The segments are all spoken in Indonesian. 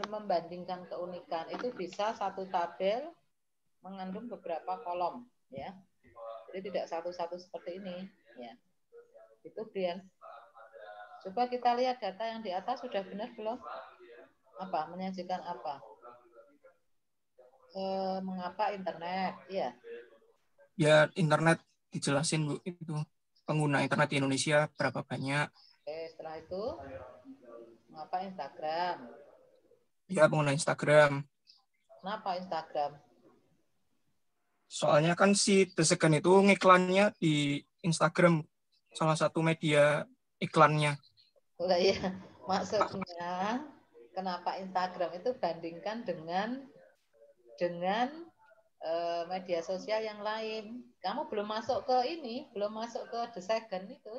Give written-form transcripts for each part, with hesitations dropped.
membandingkan keunikan itu bisa satu tabel mengandung beberapa kolom, ya. Jadi tidak satu-satu seperti ini, ya. Itu Brian. Coba kita lihat data yang di atas sudah benar belum? Apa? Menyajikan apa? Mengapa internet? Iya. Ya, internet dijelasin Bu, itu pengguna internet di Indonesia berapa banyak. Oke, setelah itu mengapa Instagram? Ya, pengguna Instagram. Kenapa Instagram? Soalnya kan si The Second itu ngiklannya di Instagram, salah satu media iklannya. Udah ya, maksudnya kenapa Instagram itu bandingkan dengan media sosial yang lain. Kamu belum masuk ke ini, belum masuk ke The Second itu.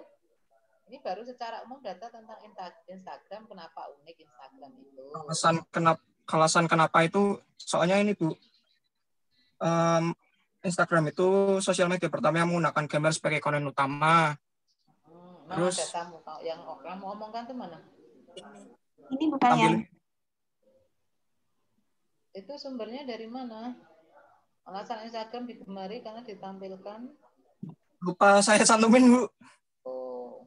Ini baru secara umum data tentang Instagram, kenapa unik Instagram itu. Alasan kenapa itu, soalnya ini Bu, Instagram itu sosial media pertama yang menggunakan gambar sebagai konten utama. Mana Terus datamu yang kamu omongkan tuh mana? Ini bukan yang itu sumbernya dari mana? Alasan Instagram digemari karena ditampilkan. Lupa saya cantumin Bu. Oh,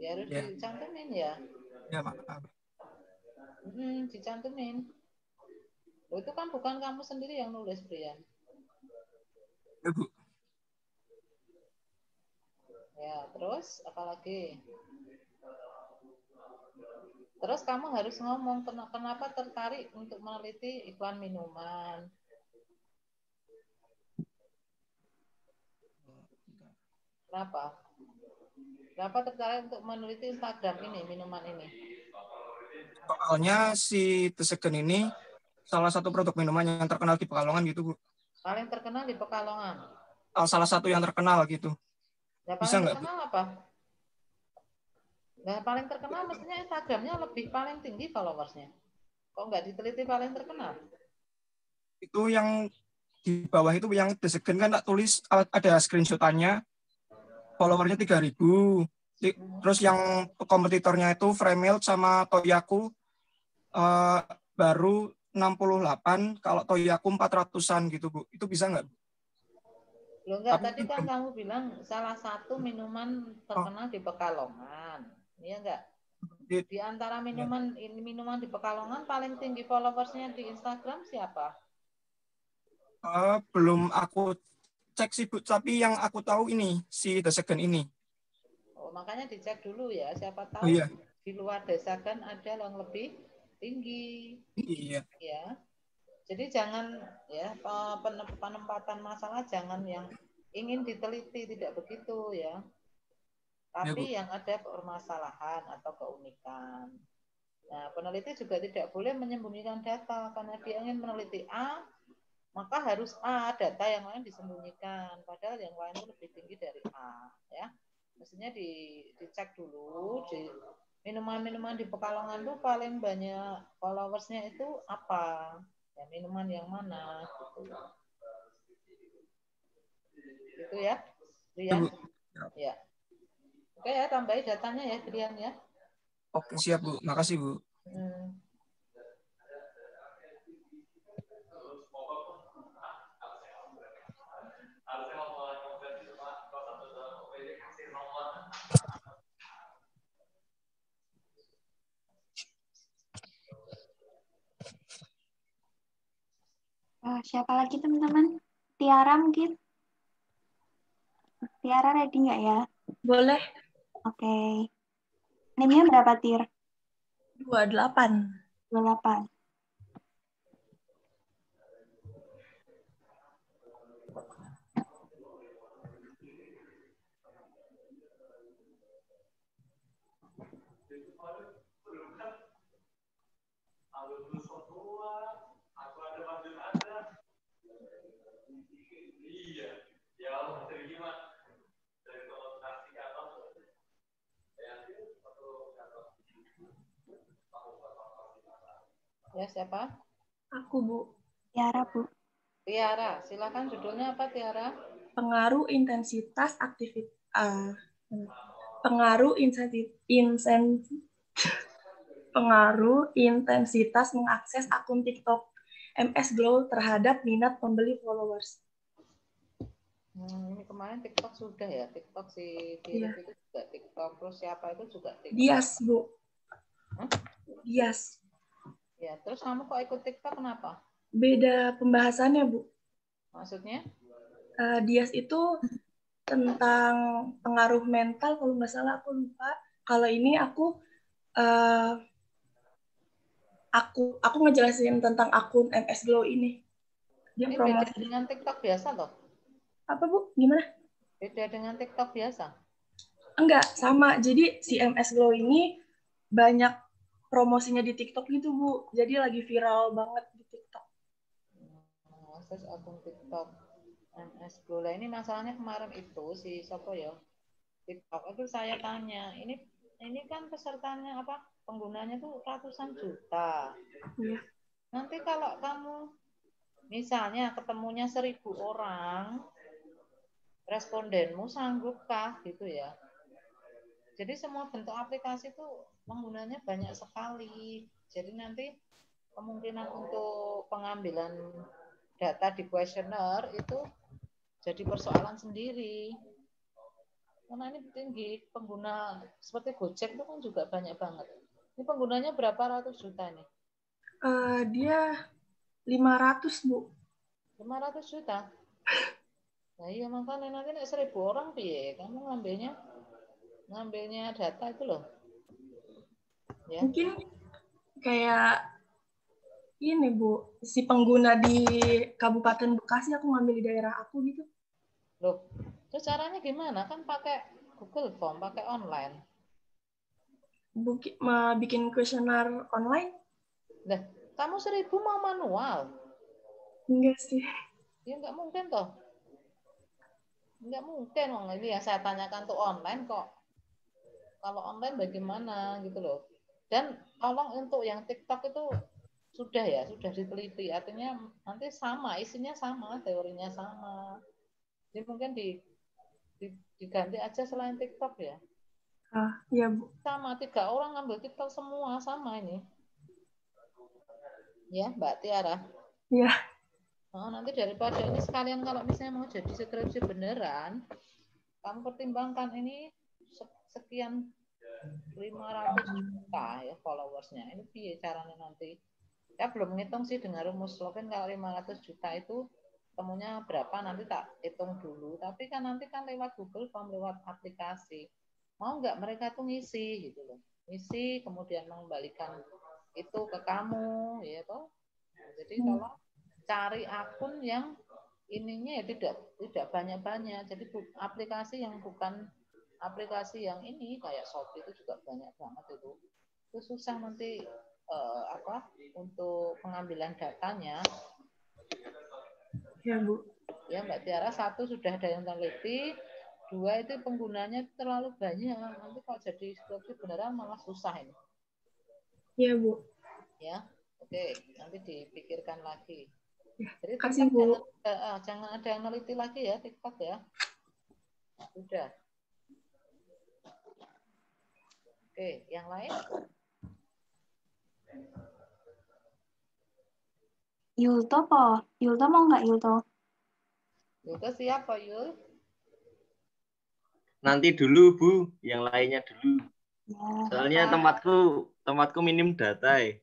ya harus dicantumin ya. Ya maaf. Dicantumin. Itu kan bukan kamu sendiri yang nulis, Brian. Ya Bu. Ya, terus apalagi? Terus kamu harus ngomong kenapa tertarik untuk meneliti iklan minuman. Kenapa? Kenapa tertarik untuk meneliti Instagram ini, minuman ini? Soalnya si The Second ini salah satu produk minuman yang terkenal di Pekalongan gitu Bu. Paling terkenal di Pekalongan. Salah satu yang terkenal gitu. Ya, Bisa paling nggak Bu? terkenal apa? Nah, paling terkenal mestinya Instagramnya lebih paling tinggi followersnya. Kok nggak diteliti paling terkenal? Itu yang di bawah itu yang The Second kan tak tulis ada screenshotannya, followernya 3.000. Terus yang kompetitornya itu Fremelt sama Toyaku baru 68, kalau Toyaku 400-an gitu Bu. Itu bisa nggak? Loh enggak, Tapi tadi kan kamu bilang salah satu minuman terkenal di Pekalongan. Iya enggak? Di antara minuman di Pekalongan paling tinggi followersnya di Instagram siapa? Belum aku cek sih Bu, tapi yang aku tahu ini si The Second ini. Oh, makanya dicek dulu ya, siapa tahu iya. di luar desa kan ada yang lebih tinggi. Iya. Ya. Jadi jangan ya penempatan masalah jangan yang ingin diteliti, tidak begitu ya. Tapi yang ada permasalahan atau keunikan. Nah, peneliti juga tidak boleh menyembunyikan data karena dia ingin meneliti A, maka harus A, data yang lain disembunyikan, padahal yang lain itu lebih tinggi dari A, ya. Mestinya dicek dulu di minuman-minuman di Pekalongan tuh paling banyak followersnya itu apa? Ya, minuman yang mana gitu. Gitu ya, Brian? Ya. Oke ya, tambahin datanya ya, Brian ya. Oke, siap Bu. Makasih Bu. Siapa lagi teman-teman? Tiara mungkin? Tiara ready nggak ya? Boleh. Oke. Name-nya berapa, Tir? 28. 28. Ya, siapa? Aku, Bu. Tiara, Bu. Tiara, silakan judulnya apa, Tiara? Pengaruh intensitas aktivitas pengaruh Pengaruh intensitas mengakses akun TikTok MS Glow terhadap minat pembeli followers. Ini kemarin TikTok sudah ya, TikTok si Iya. Dirip itu juga TikTok, terus siapa itu juga TikTok. Dias, Bu. Hah? Dias. Ya, terus kamu kok ikut TikTok kenapa? Beda pembahasannya, Bu. Maksudnya? Dias itu tentang pengaruh mental, kalau nggak salah aku lupa. Kalau ini uh, aku ngejelasin tentang akun MS Glow ini. Dia Ini beda promosi. dengan TikTok biasa loh. Apa, Bu? Gimana? Beda dengan TikTok biasa. Enggak, sama. Jadi si MS Glow ini banyak promosinya di TikTok gitu, Bu. Jadi lagi viral banget di TikTok. Akses akun TikTok MS Glow. Ini masalahnya kemarin itu si Sopo ya. TikTok itu saya tanya, ini kan pesertanya apa? Penggunanya tuh ratusan juta. Iya. Nanti kalau kamu misalnya ketemunya 1.000 orang, respondenmu sanggupkah gitu ya? Jadi semua bentuk aplikasi itu penggunanya banyak sekali. Jadi nanti kemungkinan untuk pengambilan data di kuesioner itu jadi persoalan sendiri. Karena ini tinggi, pengguna seperti Gojek itu kan juga banyak banget. Ini penggunanya berapa ratus juta nih? Dia 500, Bu. 500 juta? Nah iya makanya nanti 1.000 orang piye? Kamu ngambilnya data itu loh. Ya. Mungkin kayak ini, Bu, si pengguna di Kabupaten Bekasi, aku ngambil di daerah aku gitu. Loh, terus caranya gimana? Kan pakai Google Form, pakai online. Bikin kuesioner online? Nah, kamu 1.000 mau manual? Enggak sih. Ya nggak mungkin toh. Nggak mungkin, ini yang saya tanyakan tuh online kok. Kalau online bagaimana gitu loh. Dan tolong untuk yang TikTok itu sudah diteliti. Artinya nanti sama, isinya sama, teorinya sama. Jadi mungkin diganti aja selain TikTok ya. Iya, Bu. Sama, 3 orang ngambil TikTok semua, sama ini. Ya, Mbak Tiara. Iya. Oh, nanti daripada ini sekalian kalau misalnya mau jadi skripsi beneran, kamu pertimbangkan ini sekian 500 juta ya followersnya. Ini piye caranya nanti? Ya belum ngitung sih dengan rumus login kalau 500 juta itu temunya berapa nanti tak hitung dulu. Tapi kan nanti kan lewat Google Form, lewat aplikasi. Mau nggak mereka tuh ngisi gitu loh. Ngisi kemudian mengembalikan itu ke kamu ya toh. Jadi tolong cari akun yang ininya ya tidak banyak-banyak. Jadi aplikasi yang bukan aplikasi yang ini kayak Shopee itu juga banyak banget itu. Itu susah nanti untuk pengambilan datanya. Ya, Bu. Ya Mbak Tiara, 1 sudah ada yang teliti, 2 itu penggunanya terlalu banyak. Nanti kalau jadi skripsi beneran malah susah ini. Iya, Bu. Ya, oke, nanti dipikirkan lagi. Ya, jadi kasih, TikTok Bu. jangan ada yang neliti lagi ya TikTok ya. Sudah. Oke, yang lain? Yulto po? Yulto mau nggak Yulto? Yulto siapa Yul? Nanti dulu Bu, yang lainnya dulu. Ya. Soalnya tempatku minim data ya.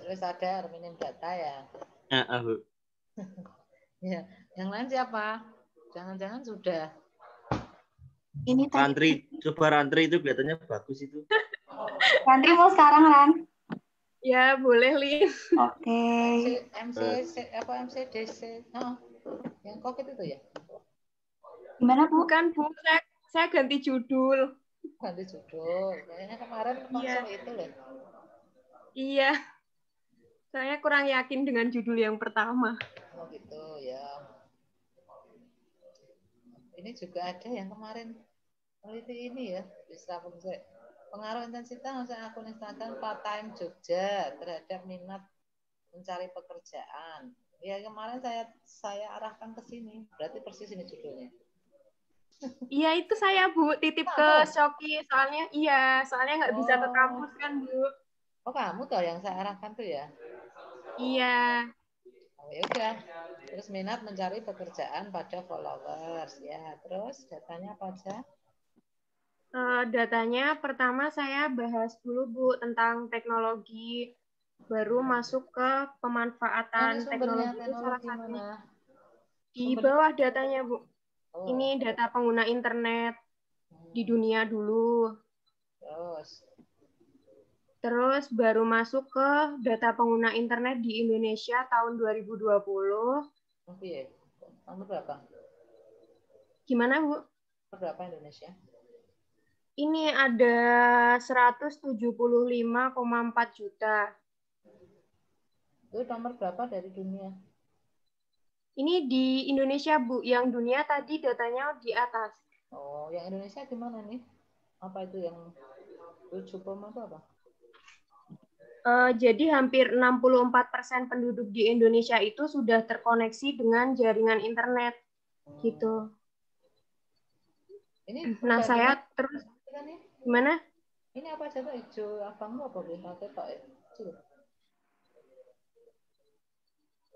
Wis sadar minim data ya. Bu. Ya, yang lain siapa? Jangan-jangan sudah. Ini Rantri, coba Rantri itu kelihatannya bagus itu. Rantri mau sekarang, Ran? Ya, boleh, Lin. Oke. MCDC. Oh, yang COVID itu ya? Gimana, Bu? Bukan, Bu. Saya ganti judul. Ganti judul. Kayaknya kemarin konsul itu loh. Iya. Saya kurang yakin dengan judul yang pertama. Oh gitu ya. Ini juga ada yang kemarin peneliti ini ya, bisa pengaruh intensitas akun Instagram part-time Jogja terhadap minat mencari pekerjaan. Ya kemarin saya arahkan ke sini, berarti persis ini judulnya. Iya, itu saya, Bu, titip ke Shopee. Soalnya nggak bisa ke kampus kan, Bu. Oh, kamu tuh yang saya arahkan tuh ya? Iya. Oh, ya udah. Terus minat mencari pekerjaan pada followers ya. Terus datanya apa aja? Datanya pertama saya bahas dulu Bu tentang teknologi, baru masuk ke Mana pemanfaatan sumbernya? teknologi itu salah Teknologi satu. mana? Di Sumbernya? bawah datanya Bu. Oh, Ini data pengguna internet di dunia dulu. Terus baru masuk ke data pengguna internet di Indonesia tahun 2020. Oke ya. Nomor berapa? Gimana Bu? Berapa Indonesia? Ini ada 175,4 juta. Itu nomor berapa dari dunia? Ini di Indonesia, Bu. Yang dunia tadi datanya di atas. Oh, yang Indonesia gimana nih? Apa itu yang 7, itu apa? Jadi hampir 64% penduduk di Indonesia itu sudah terkoneksi dengan jaringan internet. Gitu. Ini Nah, saya terus gimana? Ini apa aja tuh hijau abang apa bisa ketok ya?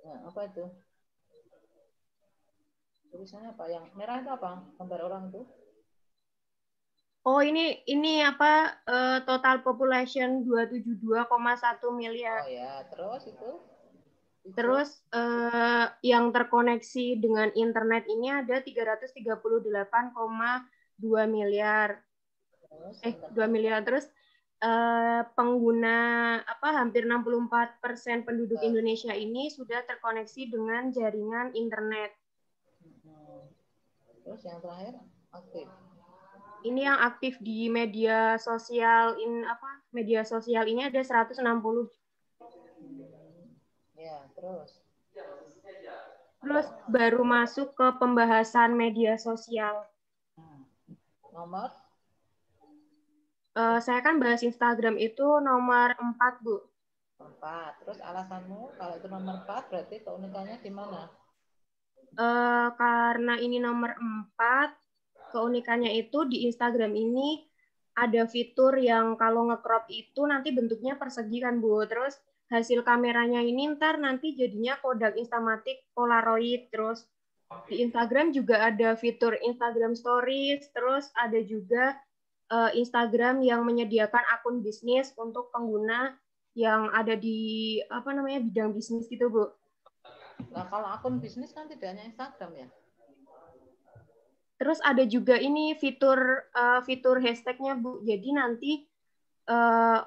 Nah, apa itu? Tulisannya apa? Yang merah itu apa? Gambar orang itu? Oh, ini apa total population 272,1 miliar. Oh ya, terus itu? Terus yang terkoneksi dengan internet ini ada 338,2 miliar. 2 miliar. Terus pengguna hampir 64% penduduk Indonesia ini sudah terkoneksi dengan jaringan internet. Terus yang terakhir aktif. Ini yang aktif di media sosial media sosial ini ada 160. Ya, terus. Terus baru masuk ke pembahasan media sosial. Nomor? Saya kan bahas Instagram itu nomor 4, Bu. 4. Terus alasanmu kalau itu nomor 4 berarti keunikannya di mana? Karena ini nomor 4, keunikannya itu di Instagram ini ada fitur yang kalau nge-crop itu nanti bentuknya persegi kan, Bu. Terus hasil kameranya ini ntar nanti jadinya Kodak Instamatic Polaroid. Terus di Instagram juga ada fitur Instagram Stories, terus ada juga Instagram yang menyediakan akun bisnis untuk pengguna yang ada di bidang bisnis gitu, Bu. Nah, kalau akun bisnis kan tidak hanya Instagram ya? Terus ada juga ini fitur hashtag-nya, Bu. Jadi nanti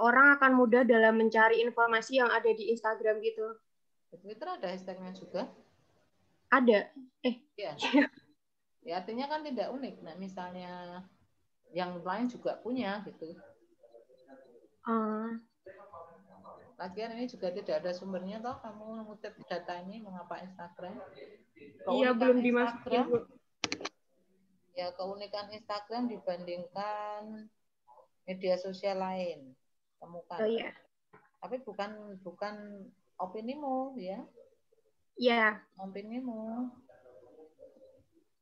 orang akan mudah dalam mencari informasi yang ada di Instagram gitu. Di Twitter ada hashtag-nya juga? Ada. Iya. Ya, artinya kan tidak unik. Nah, misalnya yang lain juga punya gitu. Lagian ini juga tidak ada sumbernya toh, kamu mengutip data ini mengapa Instagram? Iya, belum dimasukin, Bu. Ya, keunikan Instagram dibandingkan media sosial lain. Temukan. Oh iya. Tapi bukan opinimu ya. Iya. Opinimu.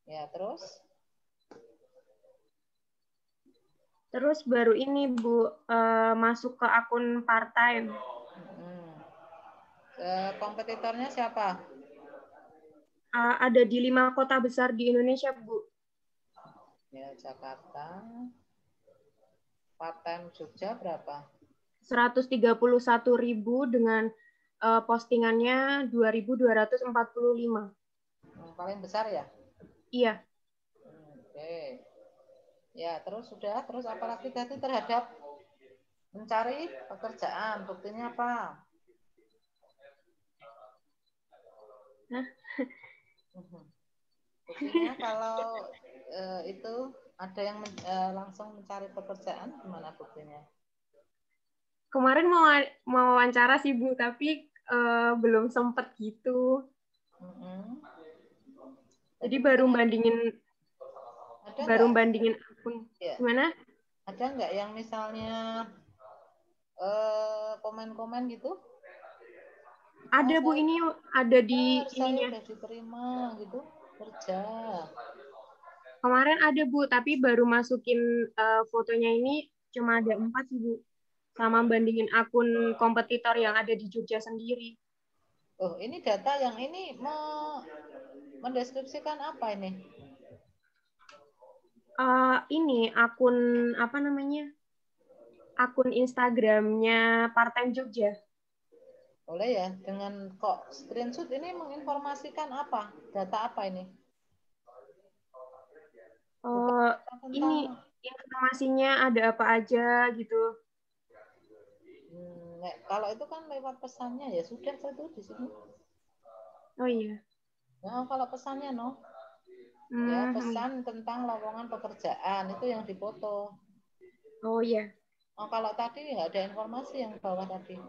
Ya, terus? Terus baru ini, Bu, masuk ke akun part-time. Kompetitornya siapa? Ada di 5 kota besar di Indonesia, Bu. Ya, Jakarta. Part-time Jogja berapa? 131.000 dengan postingannya 2.245. Paling besar ya? Iya. Oke. Ya, terus apalagi tadi terhadap mencari pekerjaan, buktinya apa? Buktinya kalau itu ada yang langsung mencari pekerjaan, gimana buktinya? Kemarin mau wawancara sih, Bu, tapi belum sempet gitu. Jadi baru bandingin akun. Ya. Gimana? Ada nggak yang misalnya komen-komen gitu? Ada, Bu, ini ada di ininya. Saya udah diterima gitu kerja. Kemarin ada, Bu, tapi baru masukin fotonya ini cuma ada 4 sih, Bu. sama bandingin akun kompetitor yang ada di Jogja sendiri. Oh, ini data yang ini mendeskripsikan apa ini? Ini akun apa namanya? Akun Instagramnya Partai Jogja. Boleh ya, dengan kok screenshot ini menginformasikan apa? Data apa ini? Ini informasinya ada apa aja gitu. Kalau itu kan lewat pesannya ya sudah satu di sini. Oh iya. Nah, kalau pesannya ya pesan tentang lowongan pekerjaan itu yang dipoto. Oh iya. Kalau tadi nggak ada informasi yang bawah tadi.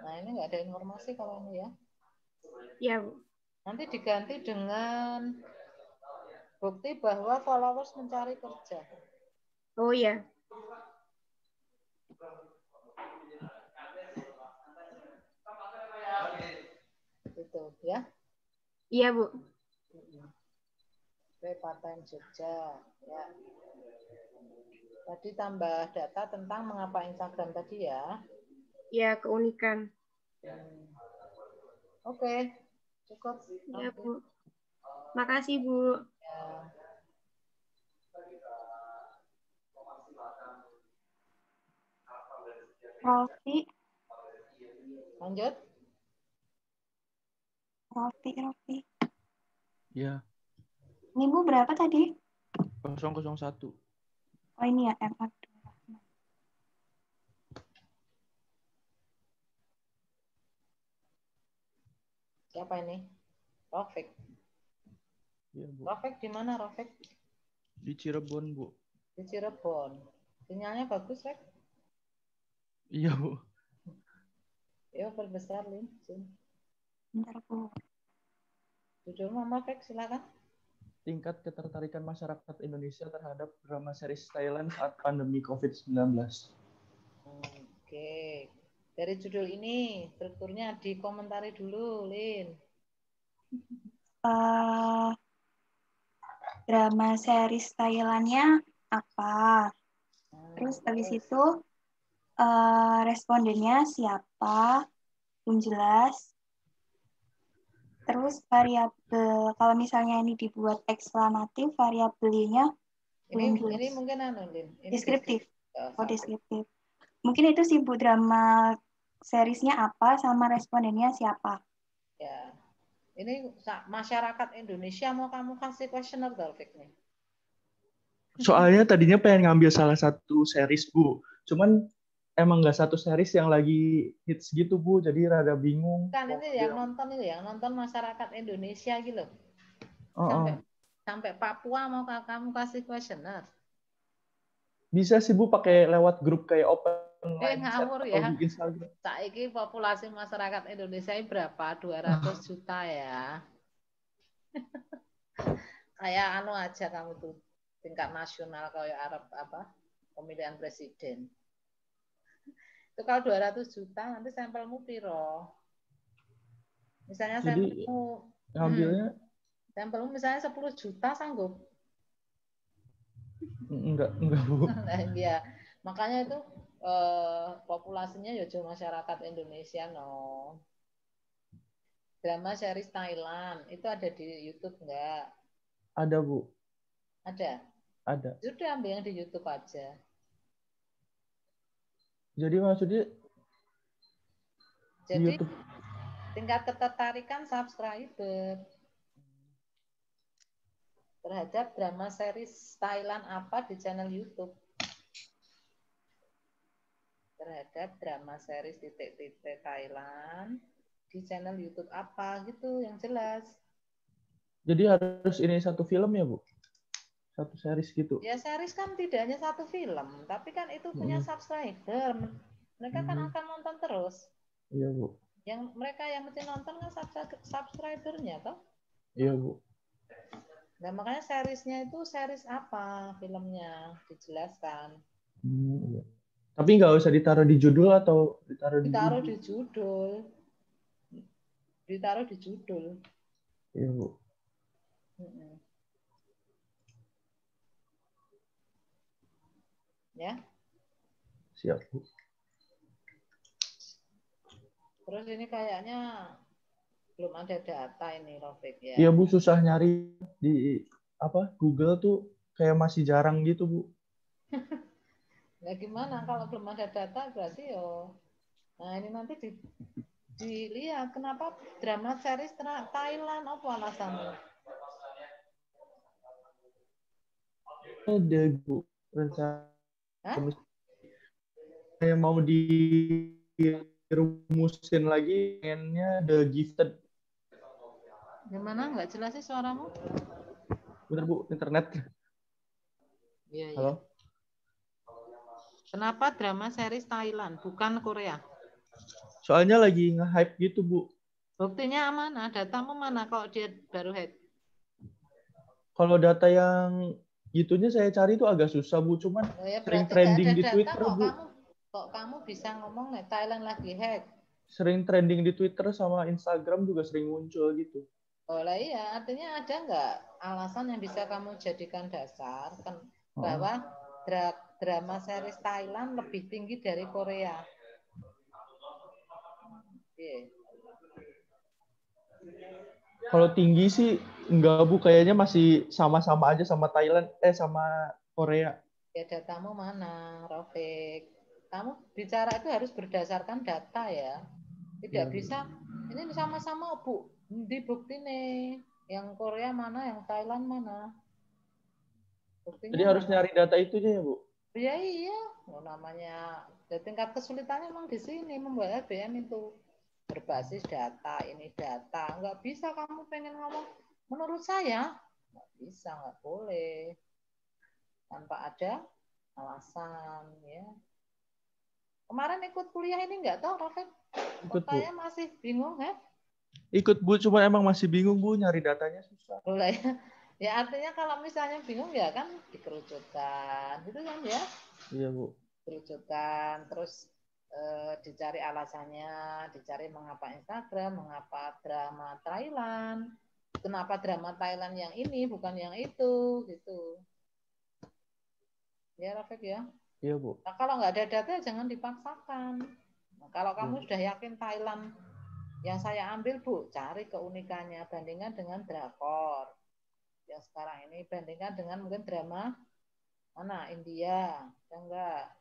Nah ini nggak ada informasi kalau ini ya. Iya, Bu. Nanti diganti dengan bukti bahwa followers mencari kerja. Oh iya. Itu ya. Iya, Bu. Partai Jogja ya. Tadi tambah data tentang mengapa Instagram tadi ya. Ya, keunikan. Oke, cukup. Ya, Bu. Makasih, Bu. Ya. Rofi. Lanjut. Rofi. Ya. Ini Bu berapa tadi? 001. Oh ini ya, MA. Siapa ini? Rofik. Iya, Bu. Rofik di mana, Rofik? Di Cirebon, Bu. Di Cirebon. Sinyalnya bagus, Rek? Iya, Bu. Ya, perbesar, Lin. Bentar, Bu. Judul Mama, Rek, silakan. Tingkat ketertarikan masyarakat Indonesia terhadap drama series Thailand saat pandemi COVID-19. Oke. Dari judul ini, strukturnya dikomentari dulu, Lin. Drama series Thailandnya apa? Terus habis itu respondennya siapa? Belum jelas. Terus variabel, kalau misalnya ini dibuat eksklamatif, variabelnya belum jelas. Ini mungkin Lin. Ini deskriptif. Deskriptif. Mungkin itu sih Bu, drama seriesnya apa sama respondennya siapa? Ya. Ini masyarakat Indonesia mau kamu kasih questionnaire, Taufik nih. Soalnya tadinya pengen ngambil salah satu series, Bu. Cuman emang nggak satu series yang lagi hits gitu, Bu. Jadi rada bingung. Kan ini yang nonton masyarakat Indonesia gitu. Sampai Papua mau kamu kasih questionnaire. Bisa sih, Bu, pakai lewat grup kayak open line chat ngawur atau ya. di Instagram. Saiki populasi masyarakat Indonesia berapa? 200 juta ya. Kayak anu aja kamu tuh tingkat nasional kayak Arab pemilihan presiden. Itu kalau 200 juta nanti sampelmu piro? Misalnya sampelmu ngambilnya sampelmu misalnya 10 juta sanggup? Enggak, Bu. Nah, iya. Makanya itu populasinya ya masyarakat Indonesia Drama series Thailand itu ada di YouTube enggak? Ada, Bu. Ada? Ada. Sudah ambil yang di YouTube aja. Jadi maksudnya Jadi YouTube. Tingkat ketertarikan subscriber terhadap drama series Thailand apa di channel YouTube. Terhadap drama series titik-titik Thailand di channel YouTube apa gitu yang jelas. Jadi harus ini satu film ya, Bu? Satu series gitu. Ya series kan tidak hanya satu film, tapi kan itu punya subscriber. Mereka kan akan nonton terus. Iya, Bu. Yang mereka yang mesti nonton kan subscribernya toh? Iya, Bu. Nah, makanya seriesnya itu series apa filmnya dijelaskan. Iya. Tapi nggak usah ditaruh di judul atau ditaruh di judul. Ditaruh di judul. Iya, Bu. Ya. Siap, Bu. Terus ini kayaknya belum ada data ini, Rofik ya. Iya, Bu, susah nyari di Google tuh kayak masih jarang gitu, Bu. Ya gimana kalau belum ada data berarti yo. Nah ini nanti dilihat kenapa drama series Thailand apa alasannya? Ada, Bu. Rencana Hah? saya mau dirumusin lagi pengennya The Gifted. Gimana? Nggak jelas sih suaramu? Bener, Bu, internet. Iya, iya. Halo? Kenapa drama series Thailand, bukan Korea? Soalnya lagi nge-hype gitu, Bu. Buktinya mana? Datamu mana kalau dia baru head? Kalau data yang gitunya saya cari itu agak susah, Bu. Cuman Oh ya sering berarti nggak ada trending di data Twitter, kok Bu. kamu bisa ngomong nih Thailand lagi hack. Sering trending di Twitter sama Instagram juga sering muncul gitu. Oh lah iya, artinya ada nggak alasan yang bisa kamu jadikan dasar kan bahwa drama series Thailand lebih tinggi dari Korea? Yeah. Kalau tinggi sih enggak, Bu, kayaknya masih sama-sama aja sama Thailand sama Korea. Ya datamu mana, Rafiq? Kamu bicara itu harus berdasarkan data ya. Tidak bisa ini sama-sama Bu. Dibukti nih. Yang Korea mana, yang Thailand mana? Buktinya Jadi harus mana? nyari data itunya ya, Bu. Ya iya, namanya tingkat kesulitannya memang di sini membuat LBM itu berbasis data, ini data. Nggak bisa kamu pengen ngomong, menurut saya, nggak bisa, nggak boleh. Tanpa ada alasan, ya. Kemarin ikut kuliah ini nggak tahu, Rafiq? Ikut, Bu. Saya masih bingung, ya. Ikut, Bu, cuma emang masih bingung, Bu, nyari datanya susah. Boleh ya. Ya artinya kalau misalnya bingung ya kan dikerucutkan, gitu kan ya? Iya, Bu. Kerucutkan, terus dicari alasannya, dicari mengapa Instagram, mengapa drama Thailand, kenapa drama Thailand yang ini bukan yang itu, gitu. Ya Rafiq ya. Iya, Bu. Nah, kalau nggak ada data jangan dipaksakan. Nah, kalau kamu sudah yakin Thailand yang saya ambil Bu, cari keunikannya, bandingkan dengan drakor yang sekarang ini, bandingkan dengan mungkin drama mana India, ya enggak.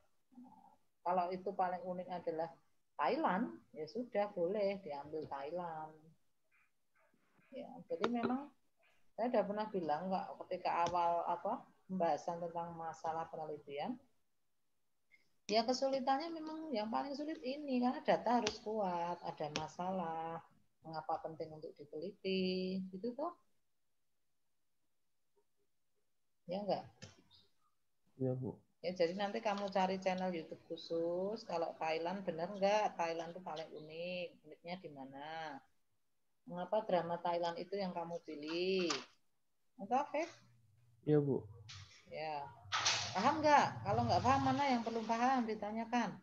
Kalau itu paling unik adalah Thailand, ya sudah boleh diambil Thailand. Ya, jadi memang saya sudah pernah bilang nggak ketika awal pembahasan tentang masalah penelitian, ya kesulitannya memang yang paling sulit ini karena data harus kuat, ada masalah, mengapa penting untuk diteliti, gitu toh? Ya enggak? Iya, Bu. Ya, jadi nanti kamu cari channel YouTube khusus. Kalau Thailand benar nggak? Thailand itu paling unik. Uniknya di mana? Mengapa drama Thailand itu yang kamu pilih? Entah, Feb? Iya, Bu. Ya. Paham nggak? Kalau nggak paham mana yang perlu paham ditanyakan.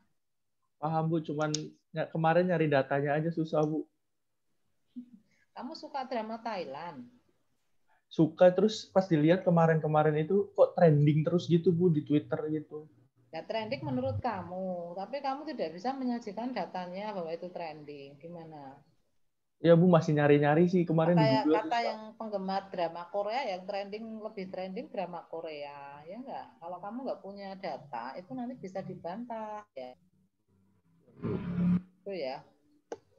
Paham, Bu. Cuman kemarin nyari datanya aja susah, Bu. Kamu suka drama Thailand? Suka, terus pas dilihat kemarin-kemarin itu kok trending terus gitu, Bu, di Twitter gitu. Ya trending menurut kamu, tapi kamu tidak bisa menyajikan datanya bahwa itu trending. Gimana? Ya, Bu, masih nyari-nyari sih kemarin di Google. Kata yang penggemar drama Korea yang lebih trending drama Korea, ya enggak? Kalau kamu nggak punya data, itu nanti bisa dibantah, ya. Itu ya.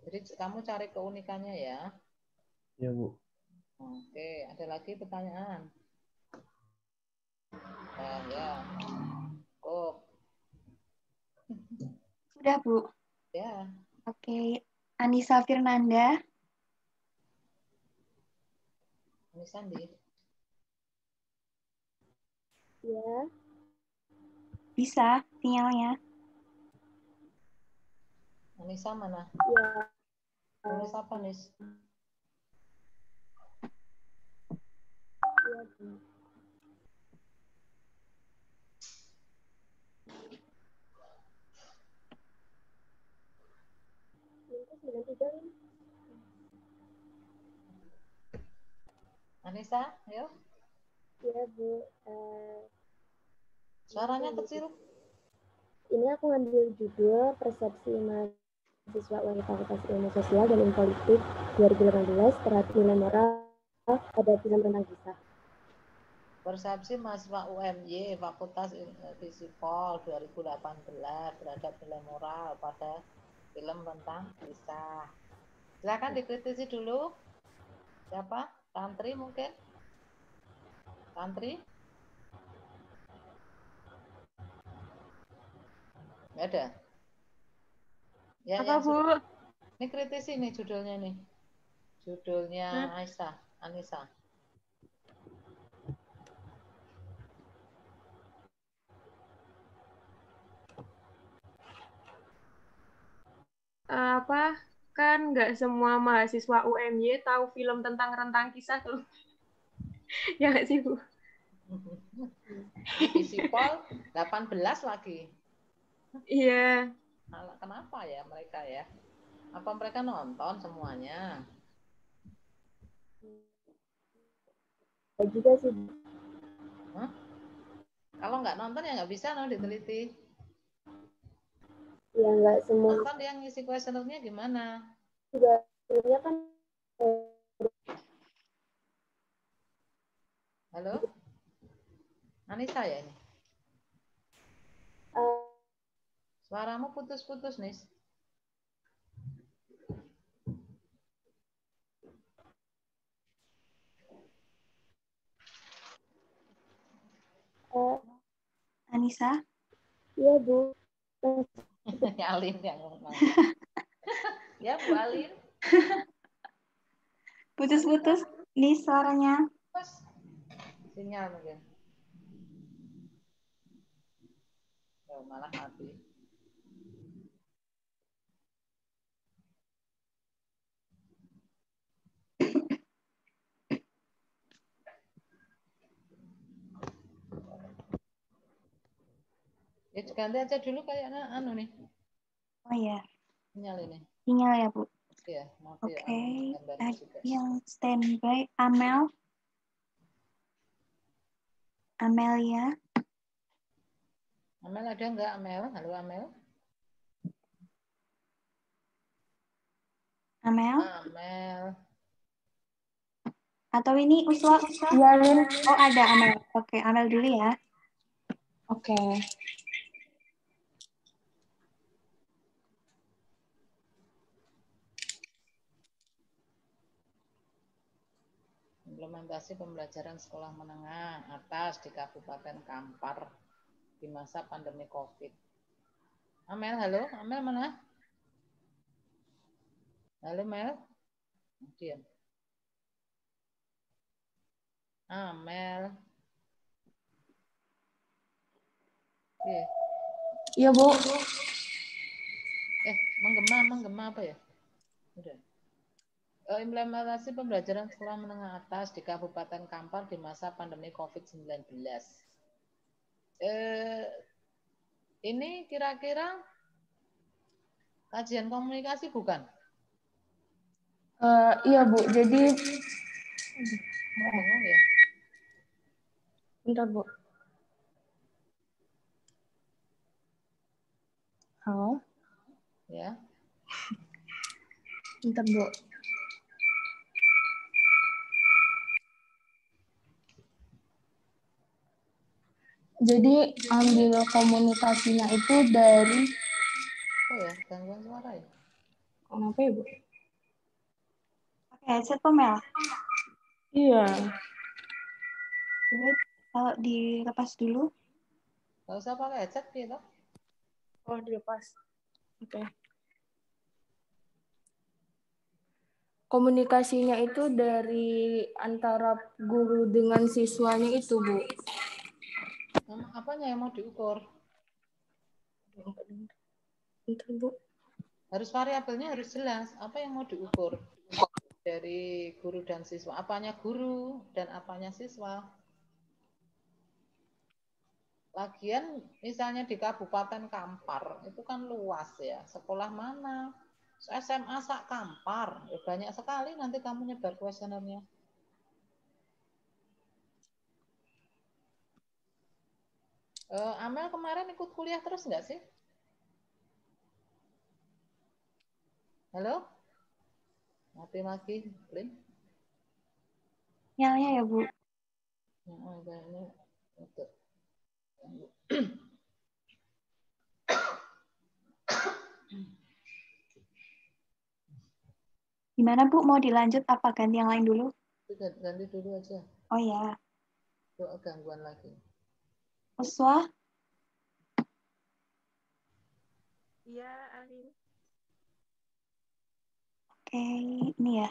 Jadi kamu cari keunikannya ya. Ya, Bu. Oke, ada lagi pertanyaan? Ya. Oh, Sudah, Bu. ya. Oke. Anissa Firnanda. Ini Sandi. Ya. Bisa sinyalnya. Anissa mana? Ya. Tulis apa, Nis? Ya. Anissa, yuk. Ya, Bu. Suaranya kecil. ini aku ngambil judul Persepsi Mahasiswa UI Fakultas Ilmu Sosial dan Ilmu Politik 2018, terhadap nilai moral pada film tentang kisah. Persepsi mahasiswa UMY Fakultas Fisipol 2018 terhadap nilai moral pada film tentang kisah. Silakan dikritisi dulu. Siapa? Tantri mungkin? Tantri? Nggak ada? Ya, Apa, Bu? Ini kritisi nih judulnya nih. Judulnya Anissa. Apa? Kan nggak semua mahasiswa UMY tahu film tentang rentang kisah tuh. Ya nggak sih, Bu? Ini Fisipol 18 lagi. Iya. Kenapa ya mereka ya? Apa mereka nonton semuanya? Ya juga sih. Hah? Kalau nggak nonton ya nggak bisa diteliti. Ya nggak semua. Nonton yang ngisi kuesionernya gimana? Juga filmnya kan. Halo? Anissa ya ini? Suaramu putus-putus, Nis. Anissa? Iya, Bu. Alin yang ngomong. Ya, Bu Alin. Putus-putus nih suaranya. Sinyal mungkin. Oh, malah mati. Ya ganti aja dulu kayaknya nih. Oh ya. Sinyal ini. Sinyal ya, Bu. Iya, mati. Oke. Juga. Yang standby Amelia. Amel ada nggak, Amel? Halo, Amel. Amel. Atau ini Uswa? Iya, Lin. Oh, ada Amel. Oke, Amel dulu ya. Oke. Implementasi pembelajaran sekolah menengah atas di Kabupaten Kampar di masa pandemi COVID. Amel, halo? Amel mana? Halo, Mel? Diam. Amel. Iya, Bu. Menggema apa ya? Udah. Implementasi pembelajaran sekolah menengah atas di Kabupaten Kampar di masa pandemi COVID-19. Ini kira-kira kajian komunikasi bukan? Iya, Bu. Jadi Bengong ya? bentar, Bu. Halo? Ya. Bentar, Bu. Jadi ambil komunikasinya itu dari... Oh ya, gangguan suara ya? Kenapa ya, Bu? Pakai headset, Mel? Iya. Coba kalau dilepas dulu. Nggak usah pakai headset gitu. Oh, dilepas. Oke. Komunikasinya itu dari antara guru dengan siswanya itu, Bu. Apanya yang mau diukur? Bentar, Bu. Harus variabelnya harus jelas. Apa yang mau diukur? Dari guru dan siswa. Apanya guru dan apanya siswa? Lagian misalnya di Kabupaten Kampar, itu kan luas ya. Sekolah mana? SMA sak Kampar. Ya, banyak sekali nanti kamu nyebar kuesionernya. Amel kemarin ikut kuliah terus nggak sih? Halo? Mati lagi, Lin? Nyalanya ya, Bu. Kayaknya untuk Gimana, Bu? Mau dilanjut apa ganti yang lain dulu? ganti dulu aja. Oh ya. Tuh gangguan lagi. Uswa? Iya, Alin. Oke, ini ya.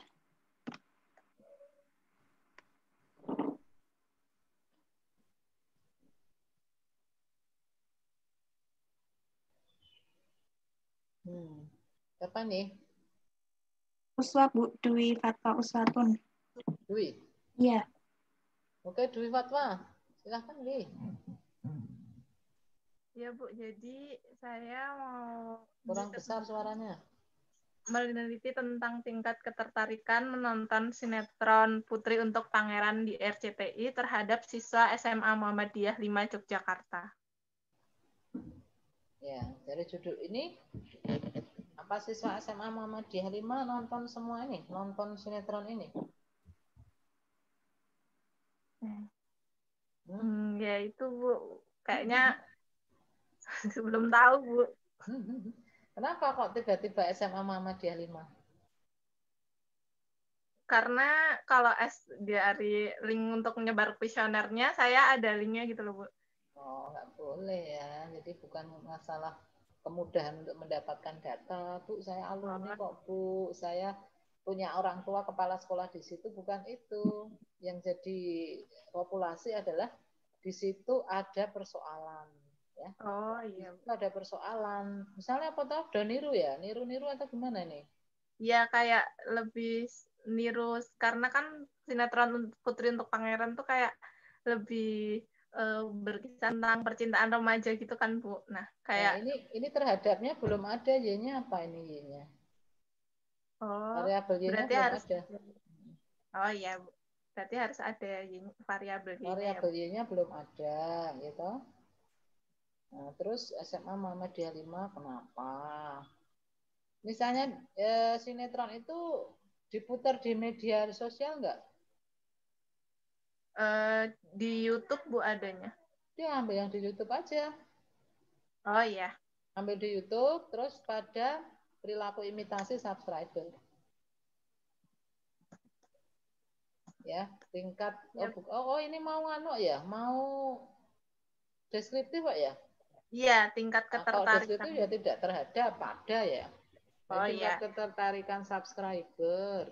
Siapa nih? Uswa, Bu. Dwi Fatwa Uswatun. Dwi. Iya. Oke, Dwi Fatwa. Silahkan, Dwi. Ya Bu, jadi saya mau Kurang besar suaranya. meneliti tentang tingkat ketertarikan menonton sinetron Putri untuk Pangeran di RCTI terhadap siswa SMA Muhammadiyah 5 Yogyakarta. Ya, dari judul ini, apa siswa SMA Muhammadiyah 5 nonton semua ini? Nonton sinetron ini? Ya itu Bu, kayaknya belum tahu Bu. Kenapa kok tiba-tiba SMA Muhammadiyah 5? Karena kalau dari link untuk menyebar kuesionernya, saya ada linknya gitu loh Bu. Oh, nggak boleh ya. Jadi bukan masalah kemudahan untuk mendapatkan data. Bu, saya alumni kok Bu. Saya punya orang tua kepala sekolah di situ. Bukan itu. Yang jadi populasi adalah di situ ada persoalan. Ya. Oh iya. Di situ ada persoalan. Misalnya apa tahu udah niru ya? Niru-niru atau gimana nih? Ya kayak lebih niru, karena kan sinetron Putri untuk Pangeran tuh kayak lebih berkisah tentang percintaan remaja gitu kan Bu. Nah kayak ini terhadapnya belum ada Y-nya, apa ini Y-nya? Variabel Y-nya berarti belum harus ada. Oh iya Bu. Berarti harus ada variabel Y-nya. Variabel Y-nya belum ada, gitu. Nah, terus SMA Muhammadiyah 5 kenapa? Misalnya sinetron itu diputar di media sosial nggak? Di YouTube Bu adanya. Dia ambil yang di YouTube aja. Oh iya. Ambil di YouTube, terus pada perilaku imitasi subscriber. Ya, tingkat ini mau ya, mau deskriptif Pak ya? Iya, tingkat ketertarikan. Kalau deskriptif ya tidak terhadap, pada ya. Tingkat ketertarikan subscriber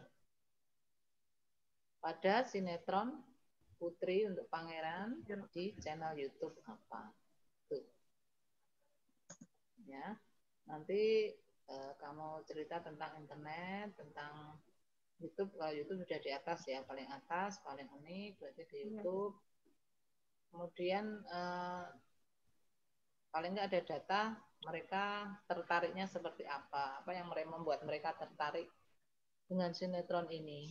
pada sinetron Putri untuk Pangeran di channel YouTube apa? Tuh. Ya, nanti kamu cerita tentang internet, tentang YouTube. Kalau YouTube sudah di atas ya, paling atas, paling unik berarti di YouTube. Kemudian paling nggak ada data mereka tertariknya seperti apa yang membuat mereka tertarik dengan sinetron ini.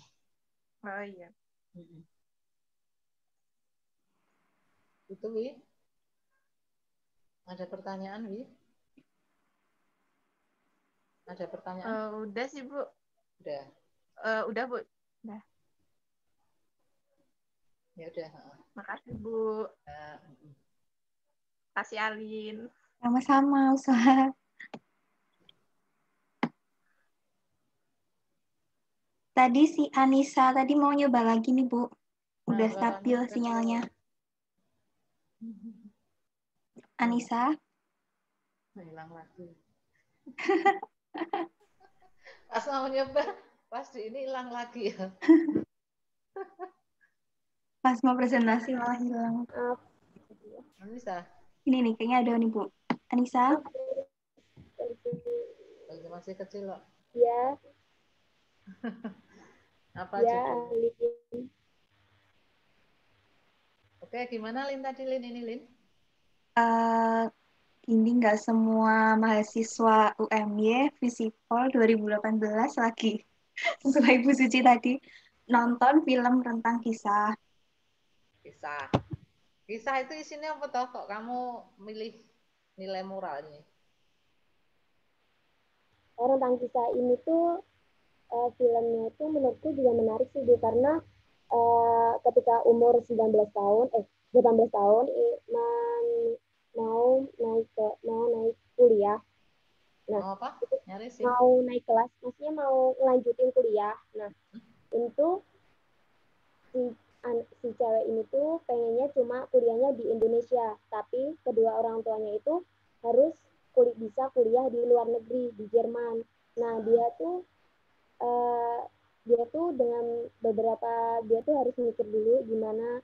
Oh iya. Itu Wi. Ada pertanyaan Wi? Ada pertanyaan? Udah sih Bu. Udah. Udah Bu. Udah. Ya udah. Makasih Bu. Kasih Alin. Sama-sama, usaha. Tadi si Anissa tadi mau nyoba lagi nih, Bu. Udah stabil sinyalnya. Anissa? Hilang lagi. Pas mau nyoba, pas di ini hilang lagi ya. Pas mau presentasi malah hilang. Anissa? Ini nih, kayaknya ada nih, Bu. Anissa? Masih kecil loh. Ya. Apa ya, judulnya? Oke, gimana Lin tadi Lin ini Lin? Ini nggak semua mahasiswa UMY Visipol 2018 lagi sesuai Ibu Suci tadi nonton film tentang kisah. Kisah itu isinya apa toh? Kok kamu milih nilai moral ini? Rentang Kisah ini tuh filmnya itu menurutku juga menarik sih Bu, karena ketika umur 19 tahun 18 tahun mau naik kuliah. Nah, Mau apa? itu Nyari SIM. mau naik kelas, maksudnya mau ngelanjutin kuliah. Nah, itu si si cewek ini tuh pengennya cuma kuliahnya di Indonesia, tapi kedua orang tuanya itu harus bisa kuliah di luar negeri, di Jerman. Nah, dia tuh dengan dia tuh harus mikir dulu gimana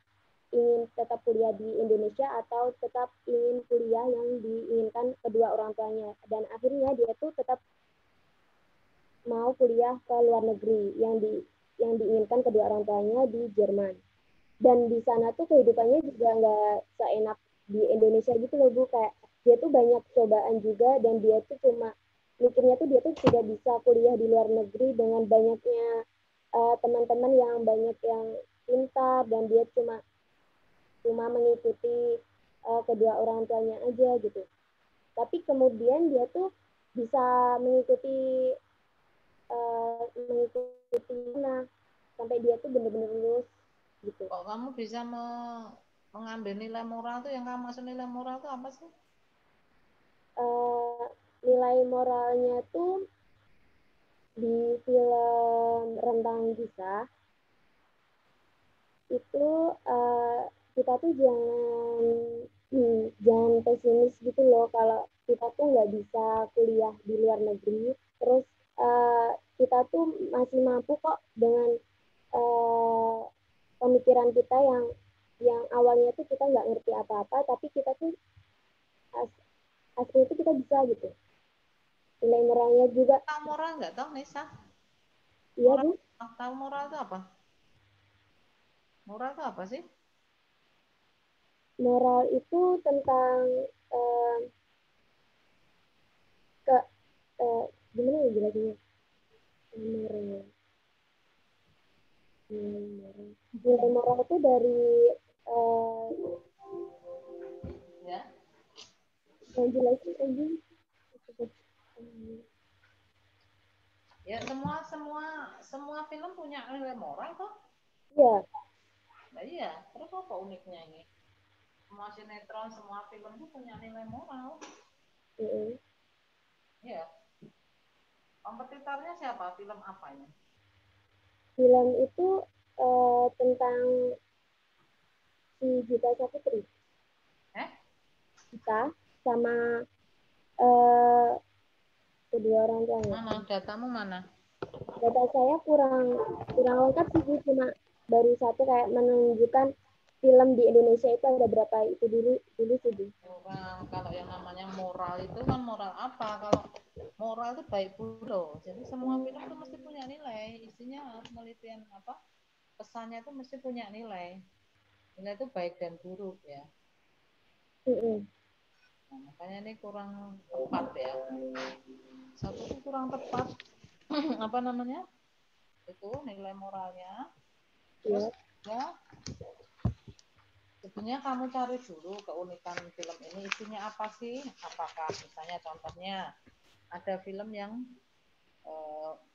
ingin tetap kuliah di Indonesia atau tetap ingin kuliah yang diinginkan kedua orang tuanya. Dan akhirnya dia tuh tetap mau kuliah ke luar negeri yang diinginkan kedua orang tuanya di Jerman. Dan di sana tuh kehidupannya juga nggak seenak di Indonesia gitu loh Bu, kayak dia tuh banyak cobaan juga, dan dia tuh cuma mikirnya tuh dia tuh tidak bisa kuliah di luar negeri dengan banyaknya teman-teman yang banyak yang pintar, dan dia cuma cuma mengikuti kedua orang tuanya aja gitu. Tapi kemudian dia tuh bisa mengikuti sampai dia tuh benar-benar lulus gitu. Kok kamu bisa mengambil nilai moral tuh, yang kamu maksud nilai moral tuh apa sih? Nilai moralnya tuh di film Rentang Kisah itu kita tuh jangan pesimis gitu loh kalau kita tuh nggak bisa kuliah di luar negeri, terus kita tuh masih mampu kok dengan pemikiran kita yang awalnya tuh kita nggak ngerti apa-apa, tapi kita tuh asli itu kita bisa gitu. Nilai moralnya juga. Tahu moral nggak tahu Nisa? Iya moral, Bu. Tahu moral itu apa? Moral itu apa sih? Moral itu tentang gimana ya jelasinnya? Nilai moral itu dari Ya. yang jelasin aja. Ya, semua film punya nilai moral kok. Iya. Nah, iya, terus apa uniknya ini? Semua sinetron, semua film itu punya nilai moral. Iya. Kompetitornya siapa? Film apanya? Film itu tentang si Gita Saputri. Kita sama kedua orang tuanya. Mana datamu mana? Data saya kurang lengkap sih, cuma baru satu kayak menunjukkan film di Indonesia itu ada berapa itu dulu sih. Kurang. Kalau yang namanya moral itu kan moral apa? Kalau moral itu baik buruk loh. Jadi semua film itu mesti punya nilai. Isinya penelitian apa? Pesannya itu mesti punya nilai. Nilai itu baik dan buruk ya. Nah, makanya ini kurang tepat ya. Satu itu kurang tepat. Apa namanya? Itu nilai moralnya. Terus ya, sebenarnya kamu cari dulu keunikan film ini, isinya apa sih? Apakah misalnya contohnya ada film yang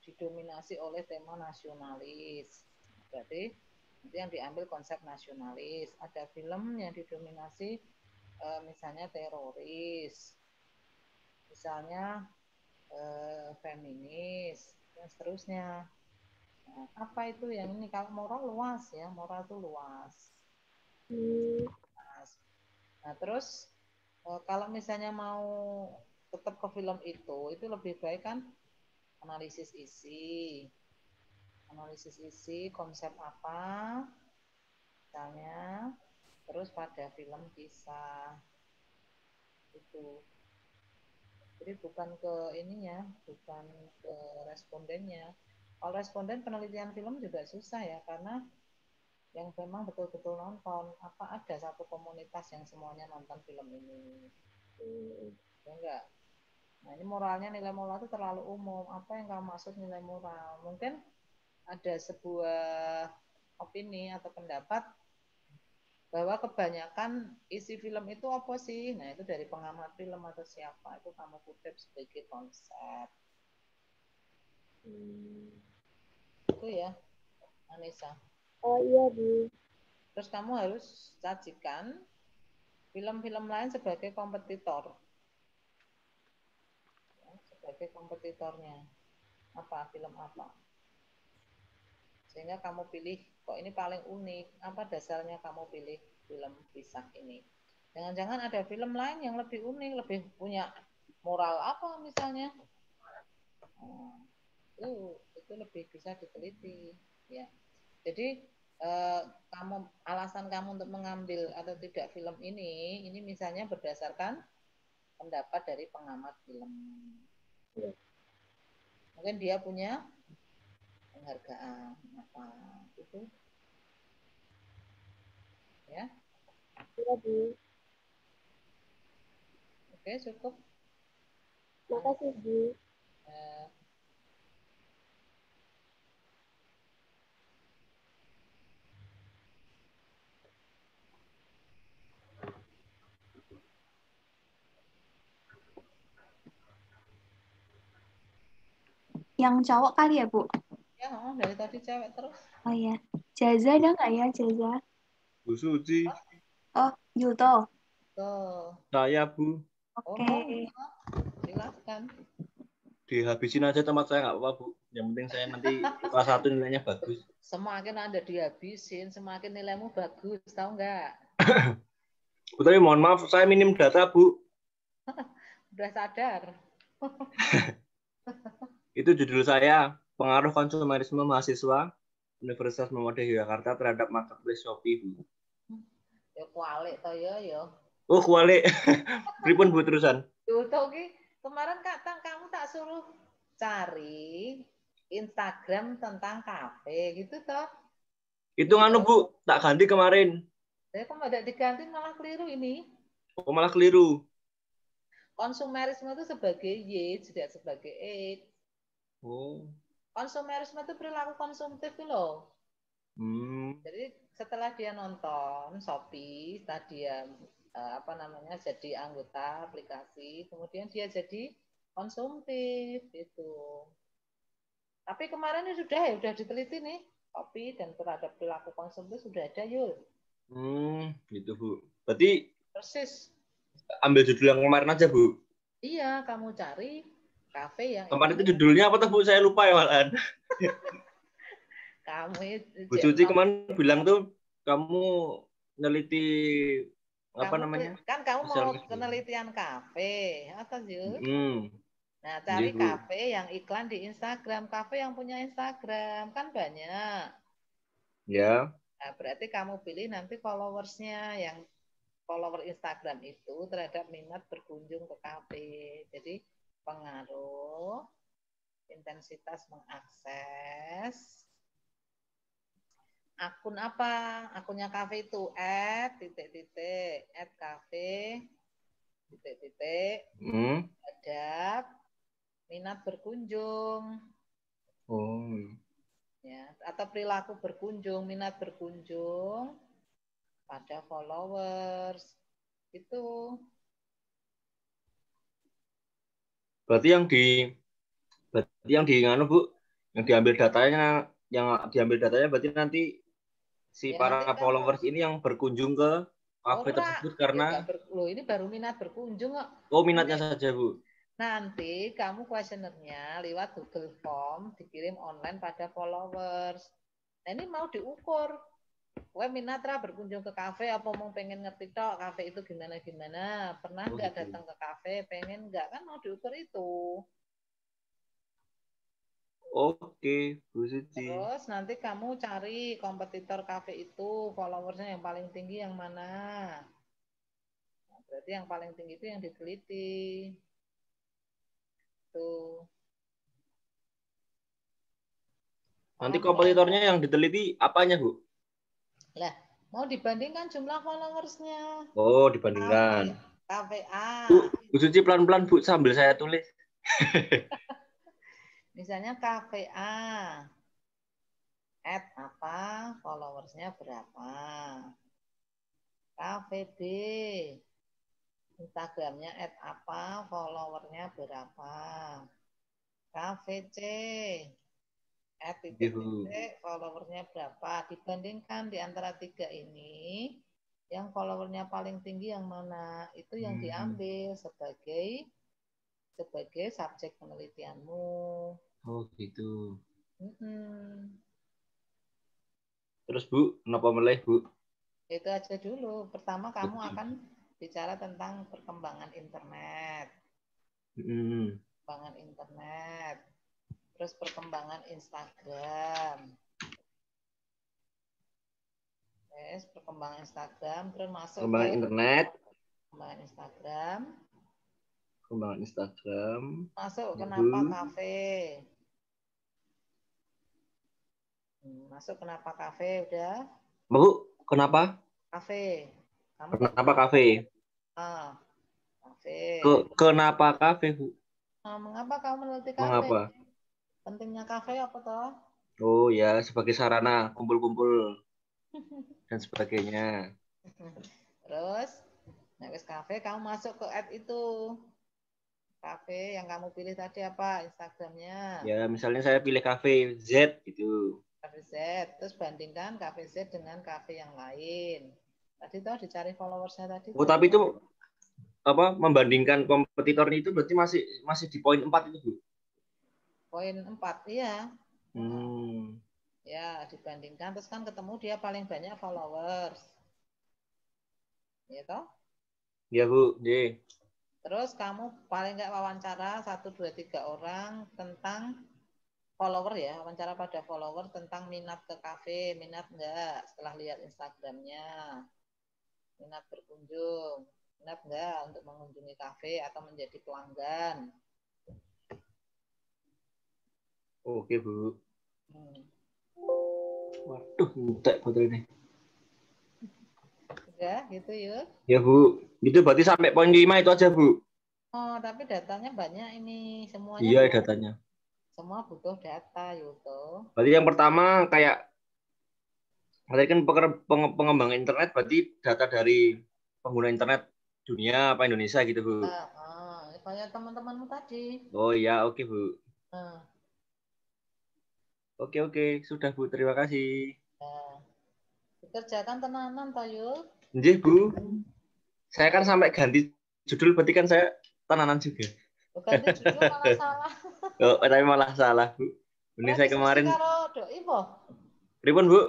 didominasi oleh tema nasionalis, berarti itu yang diambil konsep nasionalis. Ada film yang didominasi misalnya teroris, misalnya feminis, dan seterusnya. Nah, apa itu yang ini? Kalau moral luas ya, moral itu luas. Nah, terus kalau misalnya mau tetap ke film itu lebih baik kan analisis isi, konsep apa, misalnya, terus pada film kisah itu. Jadi bukan ke ininya, bukan ke respondennya. Kalau responden penelitian film juga susah ya, karena yang memang betul-betul nonton, apa ada satu komunitas yang semuanya nonton film ini. Ya enggak. Nah, ini moralnya, nilai moral itu terlalu umum. Apa yang kamu maksud nilai moral? Mungkin ada sebuah opini atau pendapat bahwa kebanyakan isi film itu apa sih? Nah, itu dari pengamat film atau siapa, itu kamu kutip sebagai konsep. Itu ya, Anissa. Oh iya, Bu. Terus kamu harus sajikan film-film lain sebagai kompetitor. Sebagai kompetitornya. Apa, film apa? Sehingga kamu pilih, kok ini paling unik, apa dasarnya kamu pilih film kisah ini. Jangan-jangan ada film lain yang lebih unik, lebih punya moral apa misalnya. Itu lebih bisa diteliti. Ya. Jadi alasan kamu untuk mengambil atau tidak film ini misalnya berdasarkan pendapat dari pengamat film. Mungkin dia punya penghargaan apa itu, ya. Iya, Bu. Oke, cukup. Makasih, Bu. Yang cowok kali ya, Bu? Ya, dari tadi cewek terus. Oh iya. Jaza ada nggak ya, Jaza? Bu Suci. Oh, Yuto. Tuh. Saya, Bu. Oke. Silakan. Dihabisin aja tempat saya nggak apa-apa, Bu. Yang penting saya nanti kelas 1 nilainya bagus. Semakin Anda dihabisin, semakin nilaimu bagus, tahu nggak? Bu, tapi mohon maaf, saya minim data, Bu. Udah sadar. Itu judul saya, Pengaruh Konsumerisme Mahasiswa Universitas Muhammadiyah Yogyakarta terhadap Marketplace Shopee, Bu. Ya kualik toh ya. Oh, kuali. Pripun, Bu, terusan? Tuh, kemarin kamu tak suruh cari Instagram tentang kafe gitu toh. Itu nganu, Bu, tak ganti kemarin. Saya kok nggak diganti malah keliru ini. Oh, malah keliru. Konsumerisme itu sebagai Y, tidak sebagai X. Oh. Konsumerisme itu perilaku konsumtif loh. Jadi setelah dia nonton Shopee, setelah dia jadi anggota aplikasi, kemudian dia jadi konsumtif itu. Tapi kemarin ini sudah diteliti nih, Shopee dan terhadap perilaku konsumtif sudah ada, Yul. Gitu, Bu. Berarti persis ambil judul yang kemarin aja, Bu. Iya, kamu cari kafe yang kemarin itu judulnya apa tuh, Bu? Saya lupa ya malahan. Kamu itu Bu Suci kemarin bilang tuh kamu neliti apa namanya? Kan kamu mau penelitian kafe, apa Yul? Nah, cari kafe yang iklan di Instagram, kafe yang punya Instagram kan banyak. Ya. Nah, berarti kamu pilih nanti followersnya yang follower Instagram itu terhadap minat berkunjung ke kafe. Jadi pengaruh intensitas mengakses akun apa? Akunnya kafe itu @cafe terhadap minat berkunjung. Ya, atau perilaku berkunjung, minat berkunjung pada followers itu. Berarti yang di nganu, Bu, yang diambil datanya berarti nanti si para followers ini yang berkunjung ke kafe tersebut karena ini baru minat berkunjung kok. Oh, minatnya saja, Bu. Nanti kamu kuesionernya lewat Google Form dikirim online pada followers. Nah, ini mau diukur. Kowe minat ra berkunjung ke kafe apa mau pengen ngerti tok kafe itu gimana? Pernah nggak datang ke kafe? Pengen nggak? Kan mau diukur itu. Oke, Bu Suci. Terus nanti kamu cari kompetitor kafe itu, followersnya yang paling tinggi yang mana? Nah, berarti yang paling tinggi itu yang diteliti. Tuh. Nanti kompetitornya yang diteliti apanya, Bu? Lah, mau dibandingkan jumlah followersnya. Oh, dibandingkan. Kafe A. Bu Suci pelan-pelan, Bu, sambil saya tulis. Misalnya kafe A. Apa, followersnya berapa. Kafe B. Instagramnya apa, followernya berapa. KVC. Iya, Bu. Followernya berapa? Dibandingkan di antara 3 ini, yang followernya paling tinggi yang mana? Itu yang diambil sebagai subjek penelitianmu. Oh gitu. Mm-mm. Terus Bu, kenapa meleh Bu? Itu aja dulu. Pertama kamu akan bicara tentang perkembangan internet. Perkembangan internet. Terus perkembangan Instagram. Yes, perkembangan Instagram. Terus masuk Perkembangan ke internet. perkembangan Instagram. Perkembangan Instagram. Masuk kenapa kafe. Masuk kenapa kafe udah? Bu, kenapa? Kafe. Kenapa kafe? Kafe. Kenapa kafe, Bu? Mengapa kamu meneliti kafe? Mengapa? Pentingnya kafe apa toh? Oh ya, sebagai sarana kumpul-kumpul dan sebagainya. Terus, wis kafe kamu masuk ke add itu. Kafe yang kamu pilih tadi apa? Instagramnya? Ya, misalnya saya pilih kafe Z gitu. Kafe Z, terus bandingkan kafe Z dengan kafe yang lain. Tadi toh dicari followersnya tadi. Oh, tapi itu apa membandingkan kompetitornya itu berarti masih di poin 4 itu, Bu? Poin 4, iya. Hmm. Ya, dibandingkan terus kan ketemu dia paling banyak followers. Ya toh? Ya, Bu. Ye. Terus kamu paling nggak wawancara 1, 2, 3 orang tentang follower ya, wawancara pada follower tentang minat ke kafe, minat nggak setelah lihat Instagramnya, minat berkunjung, minat nggak untuk mengunjungi kafe atau menjadi pelanggan. Oke, Bu. Waduh, entek betul ini. Ya, gitu yuk. Ya, Bu. Itu berarti sampai poin 5 itu aja, Bu. Oh, tapi datanya banyak ini, semuanya. Iya, datanya. Semua butuh data, Yuto. Berarti yang pertama kayak berarti kan pengembangan internet berarti data dari pengguna internet dunia apa Indonesia gitu, Bu. Kayak teman-temanmu tadi. Oh iya, oke, Bu. Oke, sudah, Bu. Terima kasih. Nah, dikerjakan tenanan, Tayo. Nggih, Bu. Saya kan sampai ganti judul, berarti kan saya tenanan juga. Ganti judul malah salah. Oh, tapi malah salah, Bu. Ini saya kemarin. Diskusi karo doi, Po. Pripun, Bu?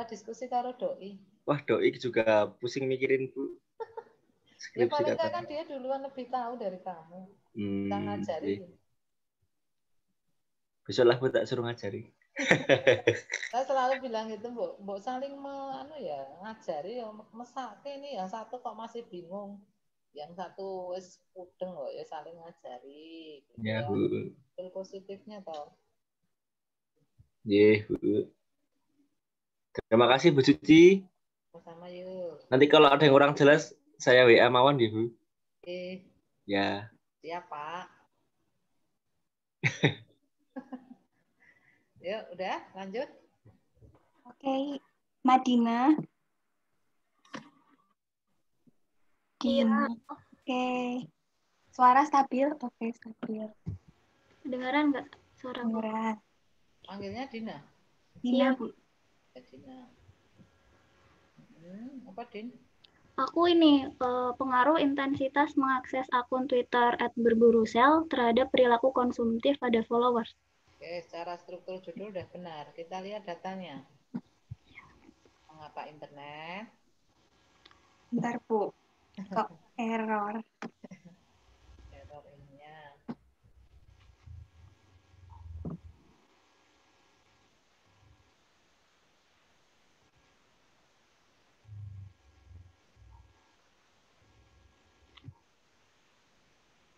Diskusi karo doi. Wah, doi juga pusing mikirin, Bu. Ya paling enggak kan dia duluan lebih tahu dari kamu. Kita ngajarin. Besok lah, Bu, tak suruh ngajari. Saya selalu bilang gitu, Mbok saling ngajari ya mesake ini yang satu kok masih bingung. Yang satu wis mudeng kok ya saling ngajari. Gitu ya, Bu. Positifnya toh. Iya, Bu. Terima kasih, Bu Cuci. Sama yuk. Nanti kalau ada yang kurang jelas, saya WA mawon, ya, Bu. Oke. Ya. Siap, Pak. Yuk, udah lanjut. Oke, Madina. Iya. Oke. Suara stabil? Oke, stabil. Kedengaran nggak suara Bu? Kedengaran. Panggilnya Dina? Dina, Bu. Dina. Apa, Din? Aku ini pengaruh intensitas mengakses akun Twitter @berburusel terhadap perilaku konsumtif pada followers. Oke, secara struktur judul udah benar. Kita lihat datanya. Mengapa internet? Bentar, Bu. Kok error? Error ininya.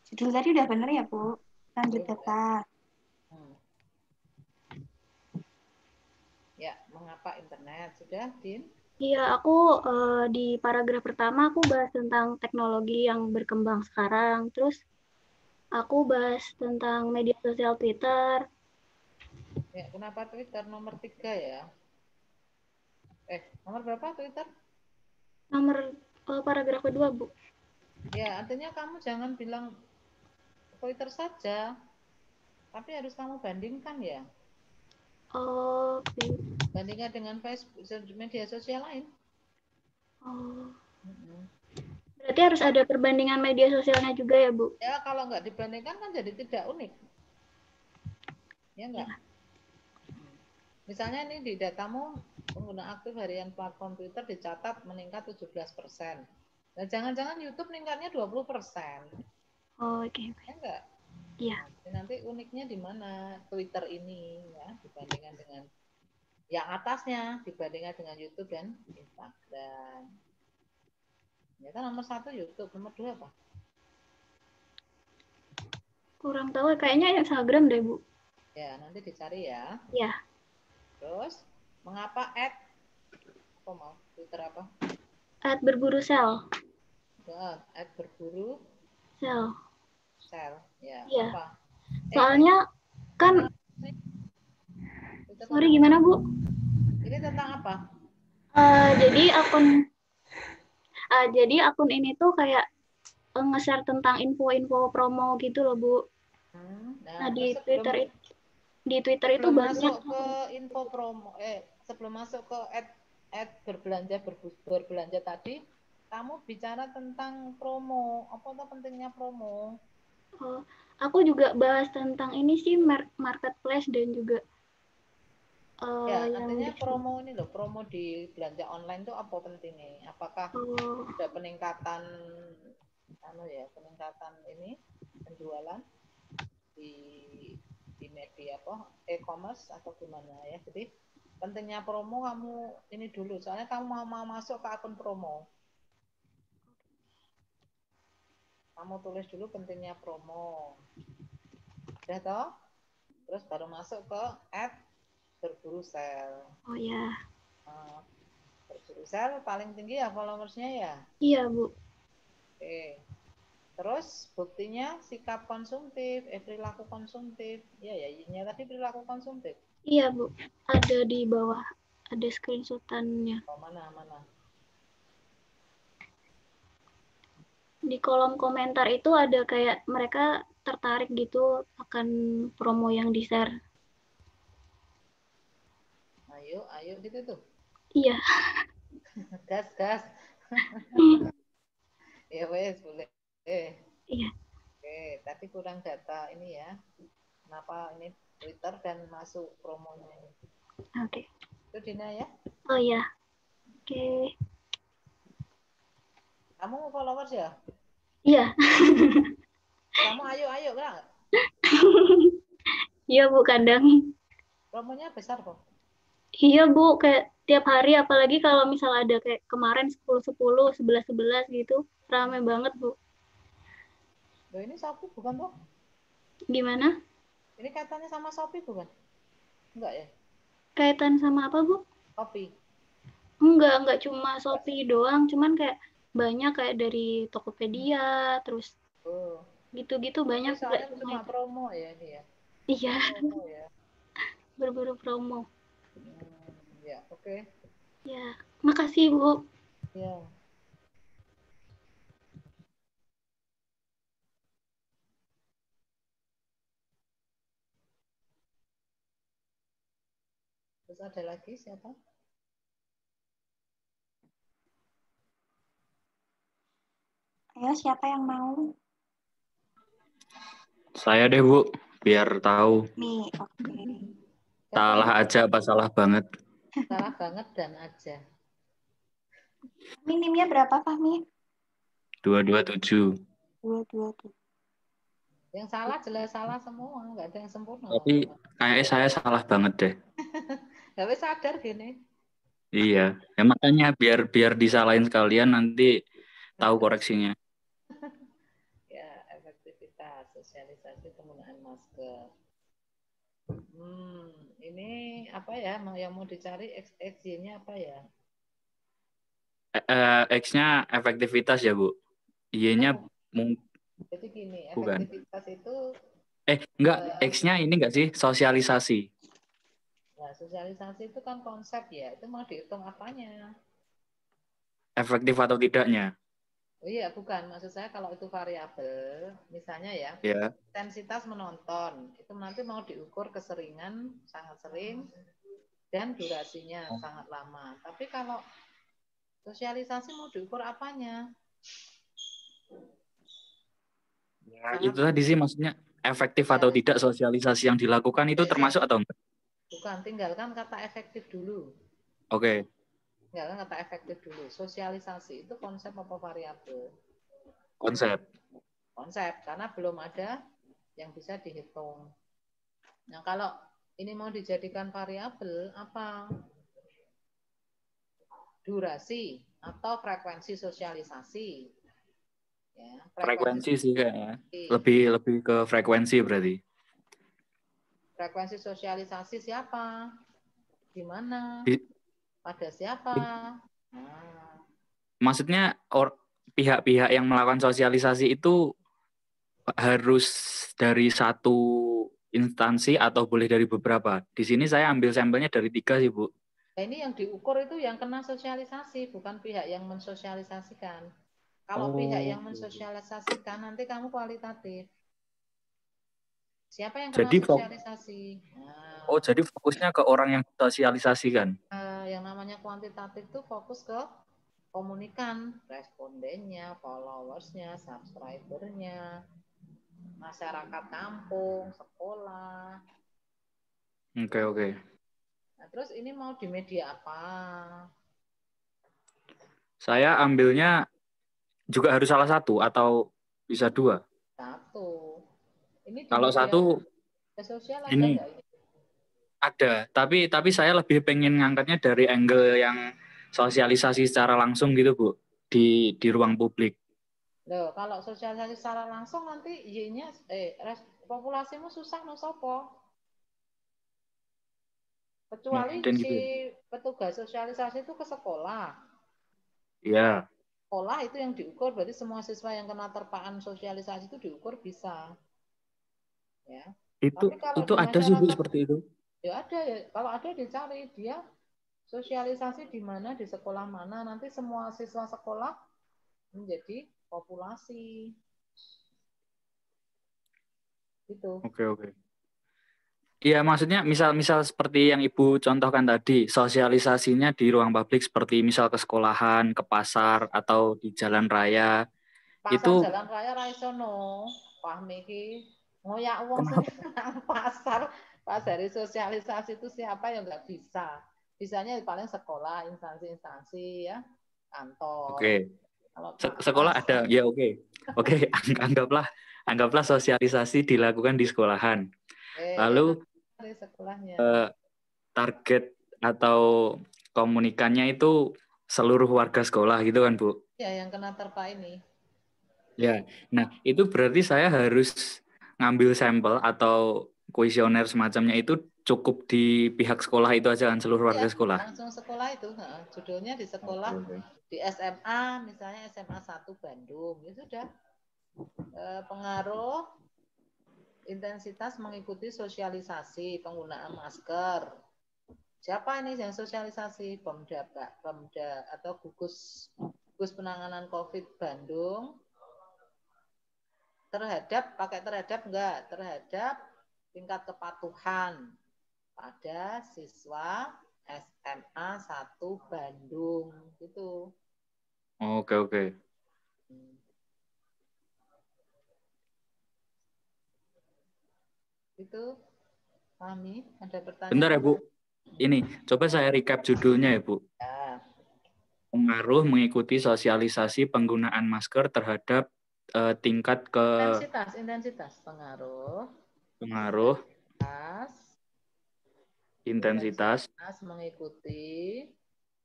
Judul tadi udah bener ya, Bu? Lanjut data. Ya, mengapa internet? Sudah, Din? Iya, aku di paragraf pertama aku bahas tentang teknologi yang berkembang sekarang. Terus aku bahas tentang media sosial Twitter. Ya, kenapa Twitter nomor 3 ya? Nomor berapa Twitter? Nomor paragraf kedua, Bu. Ya, artinya kamu jangan bilang Twitter saja. Tapi harus kamu bandingkan ya. Oke. Bandingkan dengan Facebook, media sosial lain. Oh. Berarti harus ada perbandingan media sosialnya juga ya, Bu? Ya, kalau nggak dibandingkan kan jadi tidak unik. Ya enggak? Misalnya ini di datamu pengguna aktif harian platform Twitter dicatat meningkat 17%. Nah, jangan-jangan YouTube meningkatnya 20%. Oh, oke. Ya enggak? Iya. Nanti uniknya di mana Twitter ini ya dibandingkan dengan yang atasnya, dibandingkan dengan YouTube dan Instagram. Ya kan nomor 1 YouTube, nomor 2 apa? Kurang tahu, kayaknya Instagram deh, Bu. Ya, nanti dicari ya. Ya. Terus, mengapa apa mau? Twitter apa? @berburu sel. @berburu sel. Ya, iya. apa? Soalnya kan sorry gimana, Bu? Ini tentang apa? Jadi akun ini tuh kayak nge-share tentang info-info promo gitu loh, Bu. Nah, di Twitter itu banyak masuk ke info promo sebelum masuk ke berbelanja tadi, kamu bicara tentang promo. Apa tuh pentingnya promo? Oh, aku juga bahas tentang ini sih, marketplace dan juga artinya promo ini loh, promo di belanja online tuh apa pentingnya? Apakah ada peningkatan peningkatan ini penjualan di media e-commerce atau gimana ya? Jadi pentingnya promo kamu ini dulu, soalnya kamu mau masuk ke akun promo. Kamu tulis dulu pentingnya promo. Udah toh? Terus baru masuk ke @berburu sel. Oh ya. Berburu sel paling tinggi ya followersnya ya? Iya, Bu. Oke. Terus buktinya sikap konsumtif, perilaku konsumtif. Iya ya, ini tadi perilaku konsumtif. Iya, Bu. Ada di bawah, ada screenshotannya. Oh, mana? Di kolom komentar itu ada kayak mereka tertarik gitu akan promo yang di-share. Ayo gitu tuh. Iya. Gas. Ya wes, boleh. Iya. Oke, tapi kurang data ini ya. Kenapa ini Twitter dan masuk promonya ini? Oke. Itu Dina ya? Oh ya. Oke. Kamu followers ya? Iya. Kamu ayo kan? Iya, Bu, kadang. Promonya besar kok. Iya, Bu, kayak tiap hari, apalagi kalau misal ada kayak kemarin 10-10, 11-11 gitu, rame banget, Bu. Loh, ini Shopee bukan toh? Gimana? Ini kaitannya sama Shopee bukan? Enggak ya? Kaitan sama apa, Bu? Shopee. Enggak cuma Shopee doang, cuman kayak banyak kayak dari Tokopedia, terus gitu-gitu banyak. Soalnya cuma promo ya ini ya? Iya. Promo ya. Berburu promo. Ya, oke. Ya, makasih, Bu. Ya. Terus ada lagi siapa? Ayo, siapa yang mau? Saya deh, Bu, biar tahu. Nih, oke. Salah aja apa salah banget? Salah banget dan aja. Minimnya berapa, Fahmi? 227. 227. Yang salah jelas salah semua, nggak ada yang sempurna. Tapi kayaknya saya salah banget deh. Nggak bisa sadar gini. Iya, ya makanya biar disalahin sekalian nanti tahu koreksinya. Ya, efektivitas sosialisasi penggunaan masker. Ini apa ya? Yang mau dicari X-nya apa ya? X-nya efektivitas ya, Bu. Y-nya Jadi gini, bukan. Efektivitas itu enggak, X-nya ini enggak sih sosialisasi. Nah, sosialisasi itu kan konsep ya, itu mau dihitung apanya? Efektif atau tidaknya? Oh iya, bukan. Maksud saya kalau itu variabel, misalnya ya, Ya. intensitas menonton, itu nanti mau diukur keseringan, sangat sering, dan durasinya sangat lama. Tapi kalau sosialisasi mau diukur apanya? Ya, itu tadi sih maksudnya efektif atau tidak sosialisasi yang dilakukan itu termasuk atau enggak? Bukan, tinggalkan kata efektif dulu. Oke. Tinggalkan kata efektif dulu. Sosialisasi itu konsep apa variabel? Konsep. Konsep, karena belum ada yang bisa dihitung. Nah, kalau ini mau dijadikan variabel, apa? Durasi atau frekuensi sosialisasi. Ya, Frekuensi sih kayaknya. Lebih ke frekuensi berarti. Frekuensi sosialisasi siapa? Di mana? Pada siapa? Nah. Maksudnya pihak-pihak yang melakukan sosialisasi itu harus dari satu instansi atau boleh dari beberapa? Di sini saya ambil sampelnya dari 3 sih, Bu. Nah, ini yang diukur itu yang kena sosialisasi, bukan pihak yang mensosialisasikan. Kalau pihak yang mensosialisasikan, nanti kamu kualitatif. Siapa yang kena sosialisasi? Nah. Oh, jadi fokusnya ke orang yang sosialisasikan. Yang namanya kuantitatif itu fokus ke komunikan, respondennya, followersnya, subscribernya, masyarakat kampung, sekolah. Oke. Nah, terus ini mau di media apa? Saya ambilnya juga harus salah satu atau bisa 2? Satu. Ini di kalau media, satu sosial ada ini enggak ini? Ada, tapi saya lebih pengen ngangkatnya dari angle yang sosialisasi secara langsung gitu, Bu, di ruang publik. Loh, kalau sosialisasi secara langsung nanti Y-nya populasimu susah no sopo. Kecuali Dan si gitu. petugas sosialisasi itu ke sekolah. Iya. Sekolah itu yang diukur, berarti semua siswa yang kena terpaan sosialisasi itu diukur bisa. Ya. Itu ada sih, Bu, seperti itu. Ya ada ya, kalau ada dicari dia sosialisasi di mana, di sekolah mana, nanti semua siswa sekolah menjadi populasi. Gitu. Oke. Iya, maksudnya misal seperti yang Ibu contohkan tadi, sosialisasinya di ruang publik seperti misal ke sekolahan, ke pasar, atau di jalan raya. Pasar jalan raya raisono, pahmi iki ngoyak wong sing nang pasar, pas dari sosialisasi itu siapa yang nggak bisa. Bisanya paling sekolah, instansi-instansi ya, kantor. Oke. Sekolah ada, ya oke. Oke, anggaplah sosialisasi dilakukan di sekolahan. Lalu target atau komunikannya itu seluruh warga sekolah gitu kan, Bu? Ya, yang kena terpa ini. Ya, nah itu berarti saya harus ngambil sampel atau kuesioner semacamnya itu cukup di pihak sekolah itu aja kan, seluruh warga sekolah? Langsung sekolah itu, judulnya di sekolah, di SMA, misalnya SMA 1 Bandung, ya sudah. Pengaruh intensitas mengikuti sosialisasi penggunaan masker. Siapa ini yang sosialisasi? Pemda atau gugus penanganan COVID Bandung terhadap tingkat kepatuhan pada siswa SMA 1 Bandung gitu. Oke. Itu Mami, ada pertanyaan? Bentar ya, Bu. Ini, coba saya recap judulnya ya, Bu. Ya. Pengaruh mengikuti sosialisasi penggunaan masker terhadap tingkat intensitas pengaruh intensitas mengikuti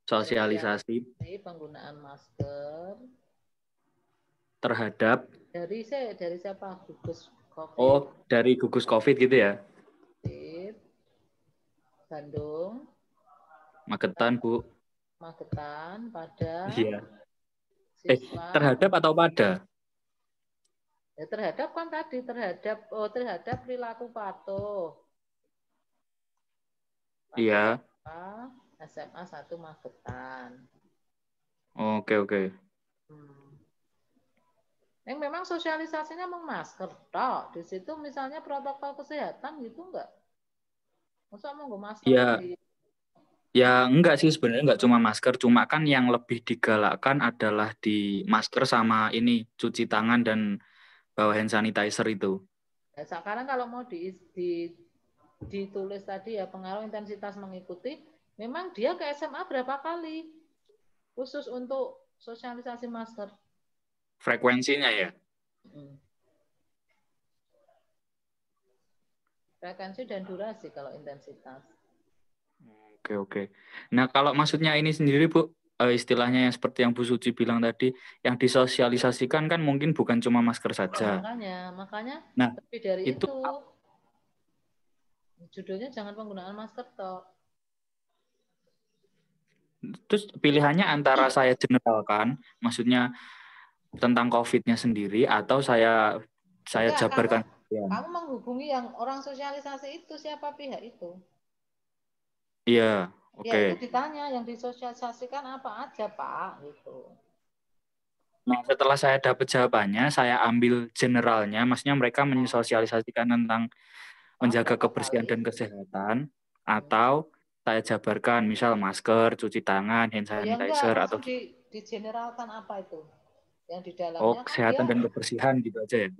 sosialisasi penggunaan masker terhadap dari siapa? Gugus COVID. Oh, dari gugus COVID gitu ya? Bandung. Magetan, Bu. Magetan pada Iya. siswa. Terhadap atau pada? Ya, terhadap kan tadi terhadap perilaku patuh. Iya. SMA 1 Magetan. Oke. Memang sosialisasinya memang masker tok. Di situ misalnya protokol kesehatan gitu enggak? Masa mau nggak masker Ya, di ya enggak sih sebenarnya, enggak cuma masker, cuma kan yang lebih digalakkan adalah di masker sama ini cuci tangan dan bawa hand sanitizer itu. Nah, sekarang kalau mau ditulis tadi ya pengaruh intensitas mengikuti, memang dia ke SMA berapa kali khusus untuk sosialisasi masker? Frekuensinya ya. Frekuensi dan durasi kalau intensitas. Oke. Nah, kalau maksudnya ini sendiri, Bu, istilahnya yang seperti yang Bu Suci bilang tadi, yang disosialisasikan kan mungkin bukan cuma masker saja. Makanya Nah, lebih dari itu judulnya jangan penggunaan masker toh. Terus pilihannya antara saya generalkan, maksudnya tentang COVID-nya sendiri, atau saya jabarkan. Kamu menghubungi yang orang sosialisasi itu, siapa pihak itu? Iya, oke. Ya itu ditanya yang disosialisasikan apa aja Pak gitu. Nah setelah saya dapat jawabannya, saya ambil generalnya, maksudnya mereka mensosialisasikan tentang menjaga kebersihan dan kesehatan, atau saya jabarkan misal masker, cuci tangan, hand sanitizer, Ya atau di generalkan apa itu? Yang di dalamnya kesehatan dan kebersihan gitu aja ya.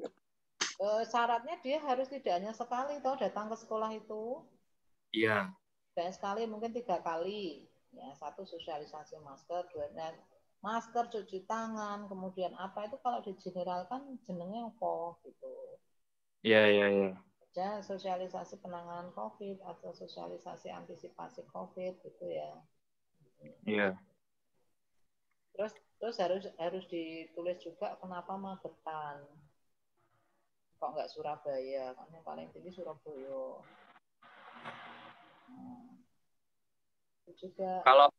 Syaratnya dia harus tidak hanya sekali toh datang ke sekolah itu. Iya. Dan sekali mungkin 3 kali. Ya, 1 sosialisasi masker, 2 masker, cuci tangan, kemudian apa itu kalau digeneralkan jenengnya apa gitu. Iya. Ya, sosialisasi penanganan COVID atau sosialisasi antisipasi COVID gitu ya. Iya. Terus harus ditulis juga kenapa Magetan. Kok nggak Surabaya? Kan yang paling tinggi Surabaya. Juga. Kalau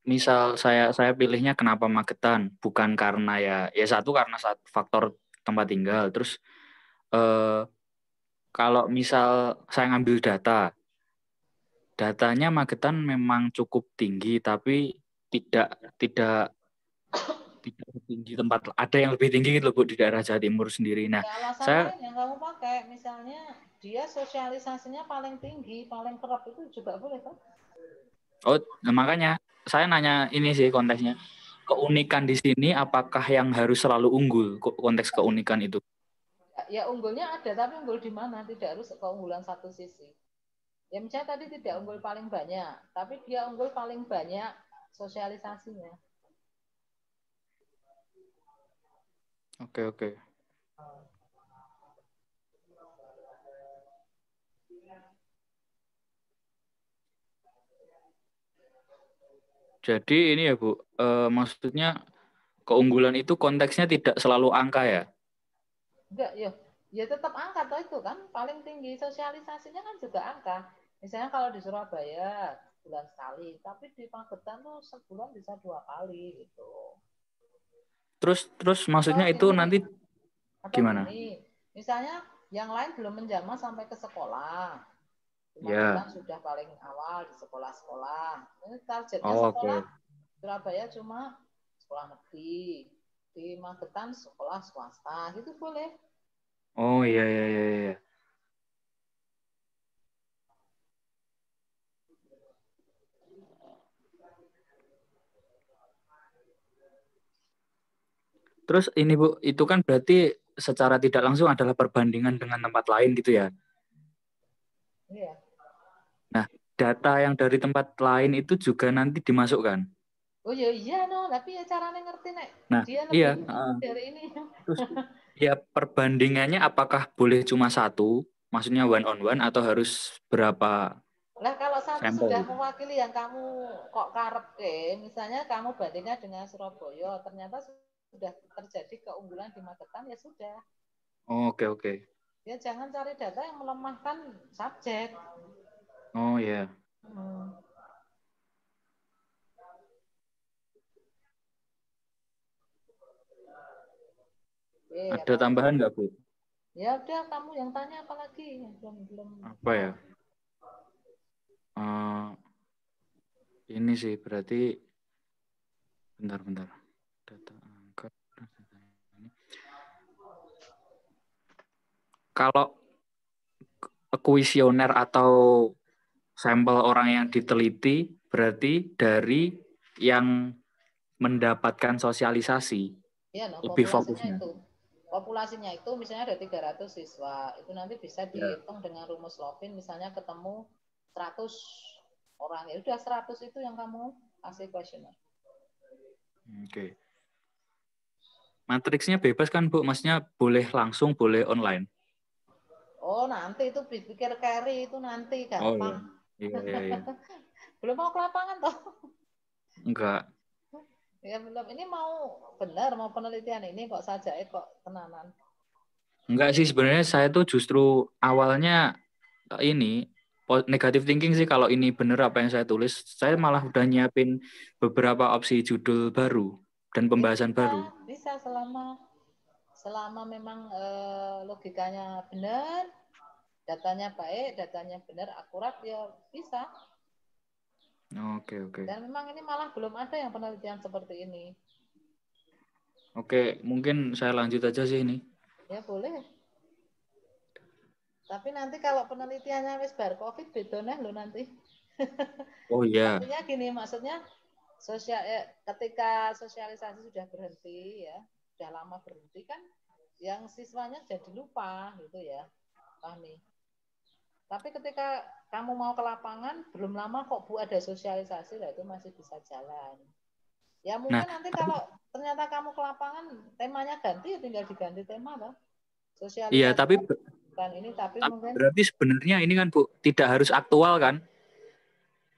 misal saya pilihnya kenapa Magetan, bukan karena ya satu karena faktor tempat tinggal. Terus kalau misal saya ngambil datanya Magetan memang cukup tinggi, tapi tidak tinggi tempat, ada yang lebih tinggi gitu Bu di daerah Jawa Timur sendiri. Nah, alasan lain yang kamu pakai, misalnya dia sosialisasinya paling tinggi, paling kerap itu juga boleh kan? Oh, nah makanya saya nanya ini sih konteksnya. Keunikan di sini apakah yang harus selalu unggul, konteks keunikan itu? Ya unggulnya ada, tapi unggul di mana? Tidak harus keunggulan satu sisi. Ya misalnya tadi tidak unggul paling banyak, tapi dia unggul paling banyak sosialisasinya. Oke. Jadi ini ya Bu, maksudnya keunggulan itu konteksnya tidak selalu angka ya? Enggak, ya tetap angka toh itu kan paling tinggi, sosialisasinya kan juga angka. Misalnya kalau di Surabaya bulan sekali, tapi di Magetan tuh sebulan bisa 2 kali gitu. Terus maksudnya itu nanti gimana? Gini, misalnya yang lain belum menjamah sampai ke sekolah. Ya. Sudah paling awal di sekolah-sekolah. Ini targetnya sekolah Surabaya cuma sekolah negeri. Di Magetan sekolah swasta, gitu boleh. Oh iya. Terus ini Bu, itu kan berarti secara tidak langsung adalah perbandingan dengan tempat lain gitu ya? Iya. Nah, data yang dari tempat lain itu juga nanti dimasukkan? Oh iya no, tapi ya caranya ngerti nek. Nah, dia iya. dari ini. Terus ya perbandingannya apakah boleh cuma satu? Maksudnya one on one atau harus berapa? Nah kalau satu sampel sudah gitu? mewakili yang kamu kok karep misalnya kamu bandingnya dengan Surabaya, ternyata sudah terjadi keunggulan di Magetan ya sudah. Oh, oke. Ya jangan cari data yang melemahkan subjek. Oh ya. Ada tambahan nggak Bu? Ya udah kamu yang tanya apa lagi? Belum. Apa ya? Ini sih berarti bentar. Data angka. kalau kuesioner atau sampel orang yang diteliti berarti dari yang mendapatkan sosialisasi Iya, lebih populasinya fokusnya. itu. Populasinya itu misalnya ada 300 siswa, itu nanti bisa dihitung dengan rumus Lovin, misalnya ketemu 100 orang, ya udah 100 itu yang kamu kasih kuesioner. Oke. Matriksnya bebas kan Bu? Maksudnya boleh langsung, boleh online? Oh, nanti itu pikir carry itu nanti gampang. Iya. Belum mau ke lapangan toh? Enggak. Ya belum. Ini mau benar, mau penelitian ini kok saja kok tenanan. Enggak sih, sebenarnya saya tuh justru awalnya ini negative thinking sih kalau ini bener apa yang saya tulis. Saya malah udah nyiapin beberapa opsi judul baru dan pembahasan baru. Bisa selama memang logikanya benar, datanya baik, datanya benar, akurat, ya bisa. Oke. Dan memang ini malah belum ada yang penelitian seperti ini. Oke, mungkin saya lanjut aja sih ini. Ya boleh. Tapi nanti kalau penelitiannya wis bar COVID bedone lo nanti. Oh iya. Artinya gini, maksudnya ketika sosialisasi sudah berhenti ya, sudah lama berhenti kan, yang siswanya jadi lupa gitu ya, Fahmi. Tapi ketika kamu mau ke lapangan, belum lama kok Bu ada sosialisasi, lah itu masih bisa jalan. Ya mungkin nanti kalau ternyata kamu ke lapangan, temanya ganti, ya tinggal diganti tema loh. Sosialisasi. Iya, tapi mungkin berarti sebenarnya ini kan Bu, tidak harus aktual kan?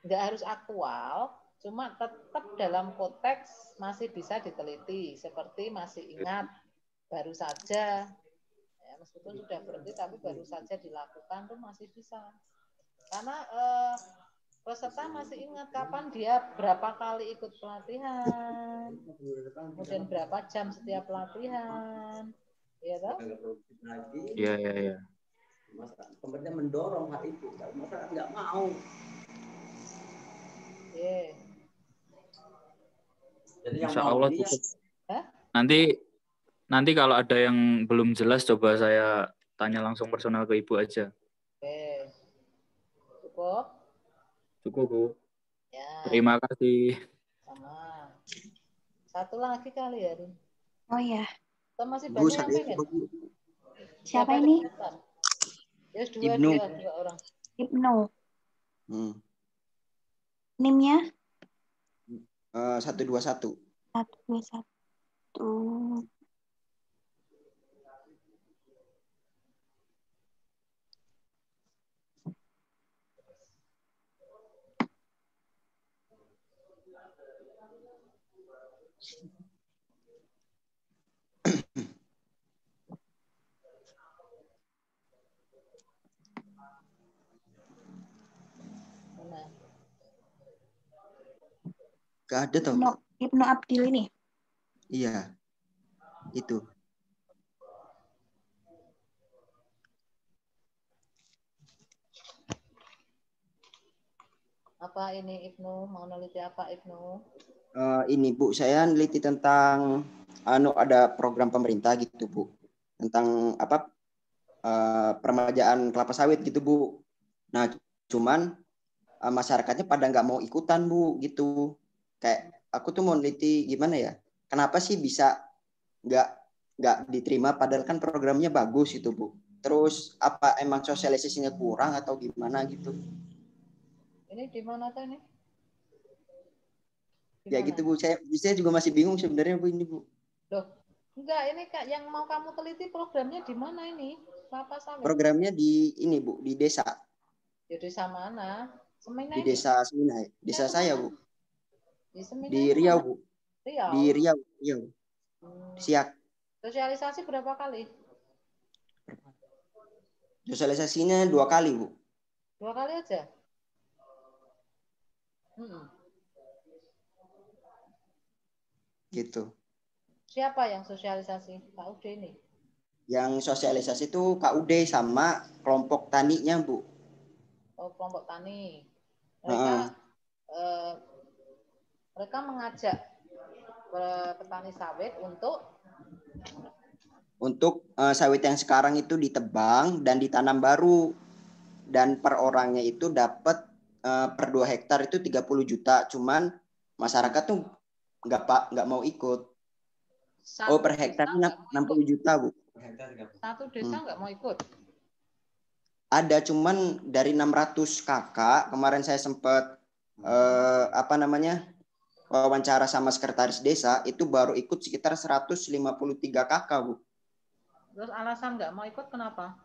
Nggak harus aktual, cuma tetap dalam konteks masih bisa diteliti, seperti masih ingat, baru saja, ya, meskipun sudah berhenti tapi baru saja dilakukan tuh masih bisa. Karena peserta masih ingat kapan dia berapa kali ikut pelatihan, kemudian berapa jam setiap pelatihan, ya toh? Iya. Pemerintah mendorong hal itu, tapi masyarakat nggak mau. Jadi yang Insya mau Allah beli cukup. Nanti kalau ada yang belum jelas, coba saya tanya langsung personal ke Ibu aja. Oke. Cukup? Cukup, Bu. Ya. Terima kasih. Sama. Satu lagi kali ya, Rin. Oh ya. Kita masih banyak yang pengen. Siapa ini? Yes, Ibnu. dua orang. Ibnu. NIM-nya? 121. 121. Gak ada toh. Ibnu Abdil ini? Iya. Itu. Apa ini Ibnu? Mau neliti apa Ibnu? Ini Bu, saya neliti tentang ada program pemerintah gitu Bu. Tentang apa? Peremajaan kelapa sawit gitu Bu. Nah, cuman masyarakatnya pada nggak mau ikutan Bu gitu. Kayak aku tuh mau neliti gimana ya? Kenapa sih bisa nggak diterima padahal kan programnya bagus itu Bu. Terus apa emang sosialisasinya kurang atau gimana gitu? Ini di mana tuh ini? Ya gitu Bu, saya juga masih bingung sebenarnya Bu ini Bu. Loh, enggak, ini Kak yang mau kamu teliti programnya di mana ini? Kelapa sawit. Programnya di ini Bu, di desa. Ya desa mana? Seminai. Di desa Seminai. Desa saya Bu. Di Seminai. Di Riau Bu. Riau. Di Riau. Siak. Sosialisasi berapa kali? Sosialisasinya 2 kali Bu. 2 kali aja? Gitu. Siapa yang sosialisasi? Pak Ude ini? Yang sosialisasi itu KUD sama kelompok taninya Bu. Oh, kelompok tani. Mereka mengajak petani sawit untuk untuk sawit yang sekarang itu ditebang dan ditanam baru, dan per orangnya itu dapat per 2 hektar itu 30 juta, cuman masyarakat tuh nggak mau ikut. Satu per hektar 60 juta, Bu. Satu desa nggak mau ikut? Ada, cuman dari 600 kakak, kemarin saya sempat wawancara sama sekretaris desa, itu baru ikut sekitar 153 kakak, Bu. Terus alasan nggak mau ikut kenapa?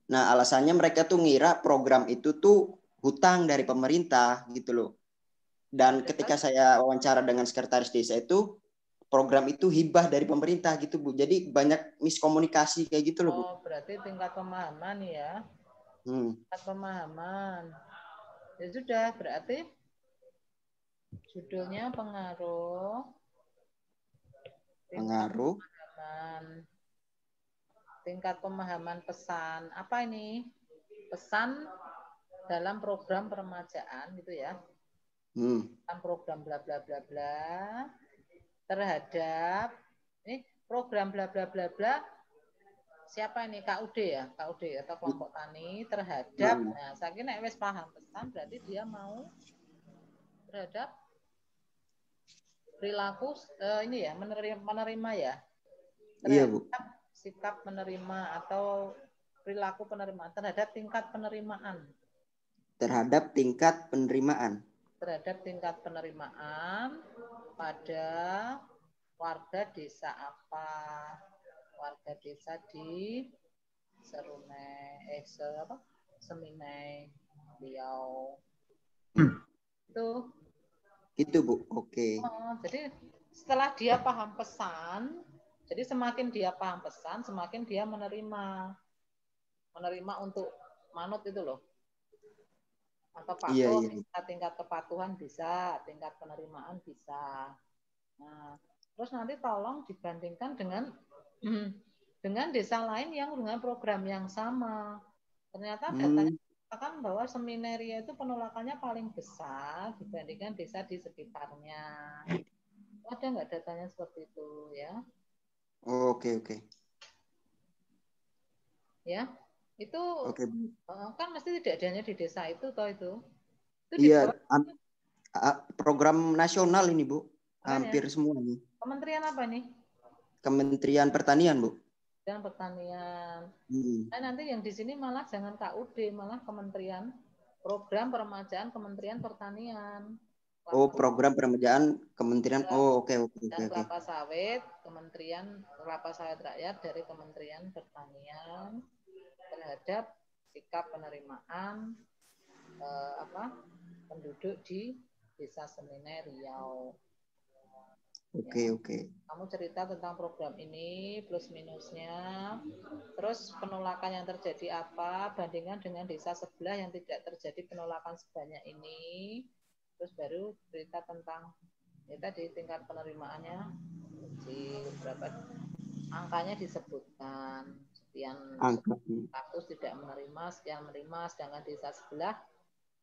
Nah, alasannya mereka tuh ngira program itu tuh hutang dari pemerintah gitu loh. Dan ketika saya wawancara dengan sekretaris desa itu, program itu hibah dari pemerintah gitu, Bu. Jadi banyak miskomunikasi kayak gitu loh, Bu. Oh, berarti tingkat pemahaman ya. Tingkat pemahaman. Ya sudah, berarti judulnya pengaruh tingkat pemahaman pesan. Apa ini? Pesan dalam program peremajaan gitu ya. Program bla bla bla bla terhadap ini program bla bla bla bla siapa ini, KUD ya, KUD atau kelompok tani terhadap. Nah, saya kira wis paham pesan berarti dia mau terhadap perilaku ini ya, menerima ya. Iya, Bu. Sikap menerima atau perilaku penerimaan terhadap tingkat penerimaan. Terhadap tingkat penerimaan. Terhadap tingkat penerimaan pada warga desa apa? Warga desa di Seminai, Riau. Itu, Bu. Oke. Jadi setelah dia paham pesan, jadi semakin dia paham pesan, semakin dia menerima untuk manut itu loh. Atau patuh, tingkat kepatuhan bisa, tingkat penerimaan bisa. Nah, terus nanti tolong dibandingkan dengan desa lain yang dengan program yang sama. Ternyata datanya mengatakan bahwa Seminaria itu penolakannya paling besar dibandingkan desa di sekitarnya. Ada nggak datanya seperti itu ya? Oke. Ya, itu kan mesti tidak hanya di desa itu toh itu. Iya, program nasional ini, Bu. Hampir semua nih. Kementerian apa nih? Kementerian Pertanian, Bu. Dan Pertanian. Nah, nanti yang di sini malah jangan KUD, malah Kementerian Program Peremajaan Kementerian Pertanian. Program peremajaan Kementerian. Oke. Kelapa sawit, Kementerian Kelapa Sawit Rakyat dari Kementerian Pertanian terhadap sikap penerimaan penduduk di Desa Seminai, Riau. Oke. Kamu cerita tentang program ini plus minusnya, terus penolakan yang terjadi apa, bandingkan dengan desa sebelah yang tidak terjadi penolakan sebanyak ini, terus baru cerita tentang tadi tingkat penerimaannya kecil, berapa angkanya disebutkan, sekian kasus tidak menerima, sekian menerima, sedangkan desa sebelah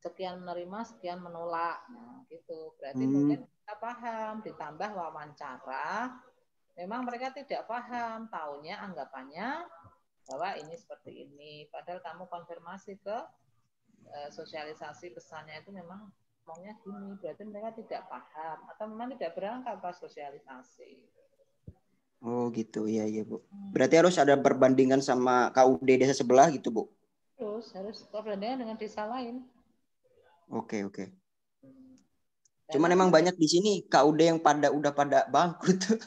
sekian menerima, sekian menolak. Nah, gitu. Berarti mungkin kita paham, ditambah wawancara, memang mereka tidak paham, taunya anggapannya bahwa ini seperti ini. Padahal kamu konfirmasi ke sosialisasi pesannya itu memang ngomongnya gini, berarti mereka tidak paham atau memang tidak berangkat pas sosialisasi. Oh gitu, iya Bu. Berarti harus ada perbandingan sama KUD desa sebelah gitu, Bu? Harus perbandingan dengan desa lain. Oke. Cuman emang banyak di sini KUD yang udah pada bangkrut,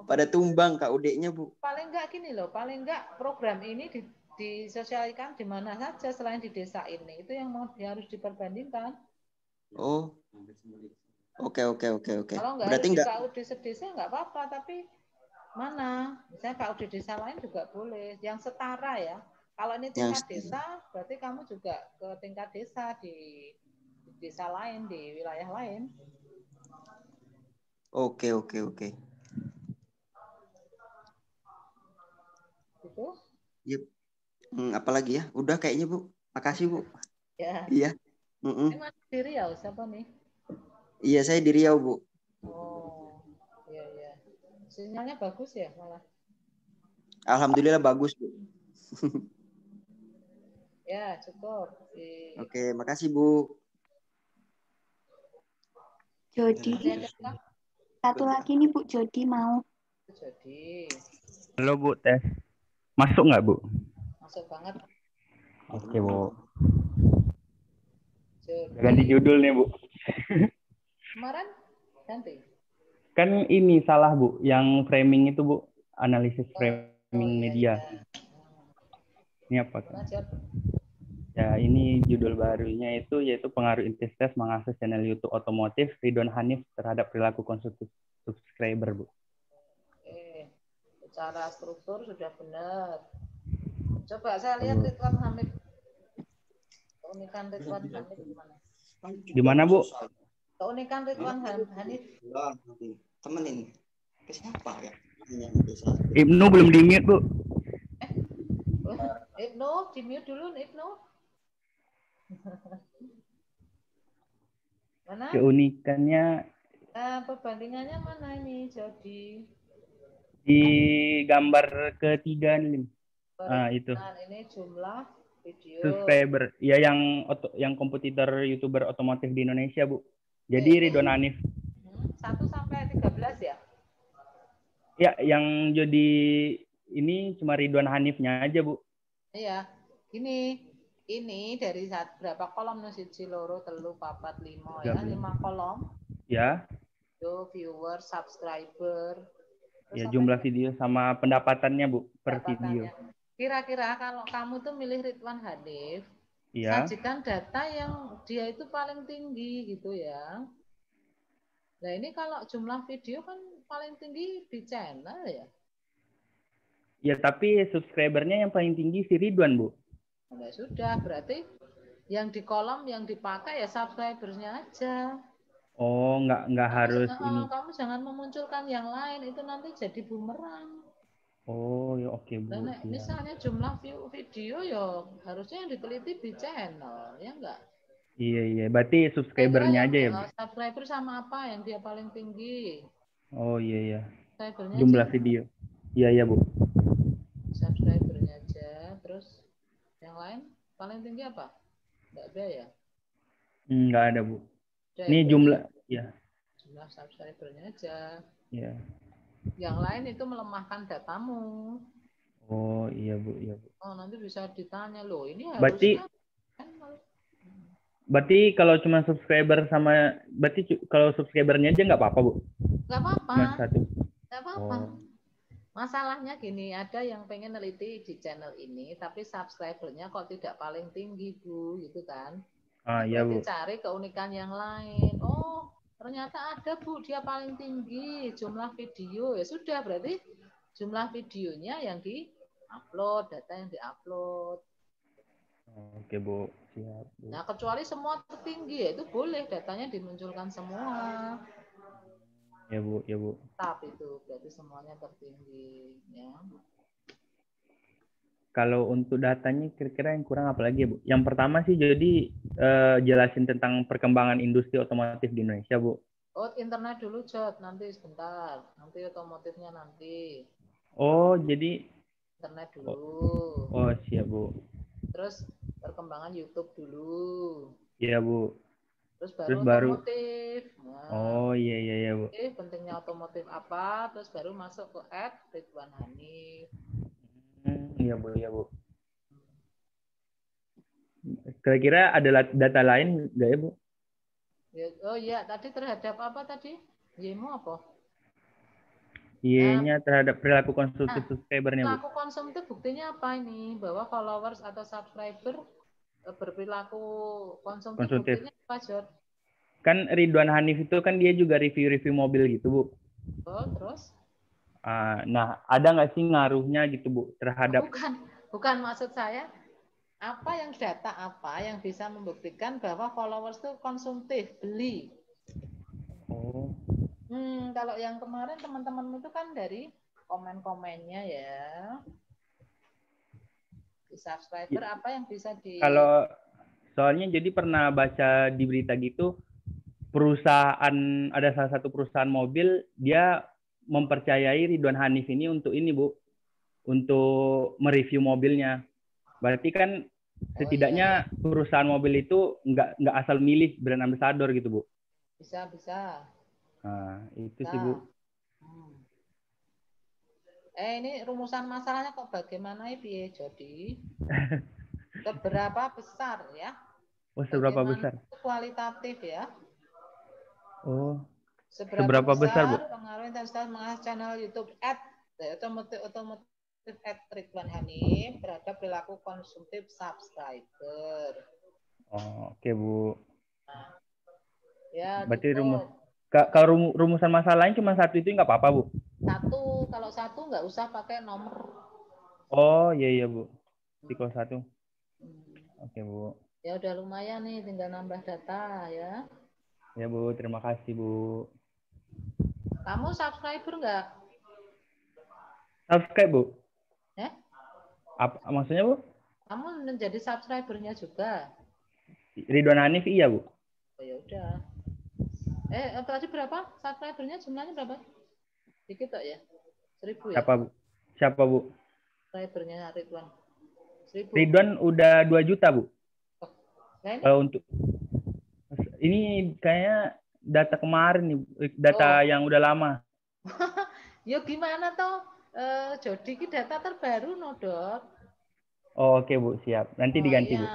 pada tumbang KUD-nya, Bu. Paling enggak gini loh, paling enggak program ini disosialkan di mana saja selain di desa ini, itu yang harus diperbandingkan. Oh, oke. Kalau nggak berarti harus di KUD sedesa nggak apa-apa, tapi mana? Misalnya KUD desa lain juga boleh, yang setara ya. Kalau ini tingkat desa, berarti kamu juga ke tingkat desa di desa lain, di wilayah lain. Oke. Gitu? Yep. Apalagi ya? Udah kayaknya, Bu. Makasih, Bu. Ya. Iya. Ini di Riau siapa nih? Iya, saya di Riau, Bu. Oh, iya. Sinyalnya bagus ya malah. Alhamdulillah bagus, Bu. Ya, cukup. Oke, makasih, Bu. Jody. Satu lagi nih Bu, Jody mau. Jody. Halo Bu, tes. Masuk nggak Bu? Masuk banget. Oke Bu. Jody. Ganti judul nih Bu. Kemarin ganti. Kan ini salah Bu, yang framing itu Bu, analisis framing media. Iya. Ini apa kan? Ya, ini judul barunya itu yaitu pengaruh intensitas mengakses channel YouTube otomotif Ridwan Hanif terhadap perilaku konsumtif subscriber, Bu. Oke, secara struktur sudah benar. Coba saya lihat Ridwan Hanif. Keunikan Ridwan Hanif gimana? Gimana, Bu? Keunikan Ridwan Hanif. Temenin. Ke siapa ya? Ibnu belum di-mute, Bu. Ibnu, di-mute dulu, Ibnu. Mana? Keunikannya Perbandingannya mana ini, Jody? di gambar ketiga nih. Itu. Ini jumlah video. Subscriber. Ya, yang kompetitor YouTuber otomotif di Indonesia, Bu. Jadi Ridwan Hanif. 1 sampai 13 ya? Ya, yang jadi ini cuma Ridwan Hanifnya aja, Bu. Iya. Ini dari berapa kolom nih? 1, 2, 3, 4, 5 ya, 5 kolom. Ya. Itu viewer, subscriber. Ya, jumlah video sama pendapatannya, Bu, per video. Kira-kira kalau kamu tuh milih Ridwan Hanif, ya, sajikan data yang dia itu paling tinggi gitu ya. Nah, ini kalau jumlah video kan paling tinggi di channel ya. Ya, tapi subscribernya yang paling tinggi si Ridwan, Bu. Nah, sudah, berarti yang di kolom yang dipakai ya subscribernya aja. Oh, nggak harus ini. Kamu jangan memunculkan yang lain, itu nanti jadi bumerang. Oh, ya oke, Bu. Nah, misalnya jumlah view video ya harusnya yang diteliti di channel, ya enggak? Iya. Berarti subscribernya aja ya, Bu? Subscriber sama apa yang dia paling tinggi? Oh, iya. aja. Jumlah video. Iya, Bu. Subscribernya aja, terus yang lain paling tinggi apa? Enggak ada ya? Enggak ada, Bu. Ini jumlah, ya. Jumlah subscribernya aja. Ya. Yang lain itu melemahkan datamu. Oh, iya, Bu. Oh, nanti bisa ditanya loh, ini harusnya. Berarti kalau cuma subscriber sama, berarti kalau subscribernya aja nggak apa-apa, Bu? Nggak apa-apa. Cuma 1. Nggak apa-apa. Masalahnya gini, ada yang pengen neliti di channel ini, tapi subscribernya kok tidak paling tinggi, Bu, gitu kan? Iya, Bu. Cari keunikan yang lain. Oh, ternyata ada, Bu, dia paling tinggi jumlah video. Ya sudah, berarti jumlah videonya yang di-upload, data yang di-upload. Oke, Bu. Siap, Bu. Nah, kecuali semua tertinggi, ya itu boleh datanya dimunculkan semua. Ya, Bu. Tapi itu berarti semuanya tertinggi, ya. Kalau untuk datanya kira-kira yang kurang apa lagi ya, Bu? Yang pertama sih jadi jelasin tentang perkembangan industri otomotif di Indonesia, Bu. Oh, internet dulu, Jod. Nanti sebentar. Nanti otomotifnya nanti. Oh, jadi internet dulu. Oh, siap, Bu. Terus perkembangan YouTube dulu. Iya, Bu. Terus baru otomotif. Nah, oh, iya, Bu. Pentingnya otomotif apa? Terus baru masuk ke @Ridwan Hanif. Iya, Bu. Kira-kira ada data lain nggak ya, Bu? Oh iya, tadi terhadap apa tadi? Y-mu apa? Y-nya terhadap perilaku konsumtif subscribernya, Bu. Perilaku konsumtif buktinya apa ini? Bahwa followers atau subscriber berperilaku konsumtif. Buktinya apa, Jod? Kan Ridwan Hanif itu kan dia juga review-review mobil gitu, Bu. Oh, terus? Nah, ada nggak sih ngaruhnya gitu, Bu, terhadap... Bukan maksud saya, data apa yang bisa membuktikan bahwa followers itu konsumtif, beli. Oh. Kalau yang kemarin teman-teman itu kan dari komen-komennya ya. Di subscriber apa yang bisa di... Kalau soalnya jadi pernah baca di berita gitu, ada salah satu perusahaan mobil, dia mempercayai Ridwan Hanif ini untuk ini, Bu. untuk mereview mobilnya. Berarti kan setidaknya perusahaan mobil itu nggak asal milih brand ambassador gitu, Bu. Bisa. Nah, itu sih, Bu. Ini rumusan masalahnya kok bagaimana ya, Jody? Seberapa besar ya? Oh, seberapa besar? Kualitatif ya. Oh. Seberapa besar, Bu? Pengaruh intensitas mengasah channel YouTube otomotif Ridwan Hanif terhadap perilaku konsumtif subscriber. Oh, oke, Bu. Ya, berarti kalau rumusan masalahnya cuma satu itu nggak apa-apa, Bu? Kalau satu nggak usah pakai nomor. Oh, iya, Bu. Di kalau satu. Oke, Bu. Ya udah lumayan nih, tinggal nambah data ya. Ya, Bu. Terima kasih, Bu. Kamu subscriber nggak? Subscribe, Bu? Apa maksudnya, Bu? Kamu menjadi subscribernya juga. Ridwan Hanif iya, Bu. Oh ya udah. Tadi berapa subscribernya, jumlahnya berapa? Dikit kok ya? 1.000 ya? Siapa, Bu? Subscribernya Ridwan. 1.000. Ridwan udah 2 juta, Bu. Nah, ini? Kalau untuk ini kayaknya data kemarin nih, data yang udah lama. Ya gimana toh? Jody ki data terbaru no, Dok. Oh, oke, Bu, siap. Nanti diganti, Bu.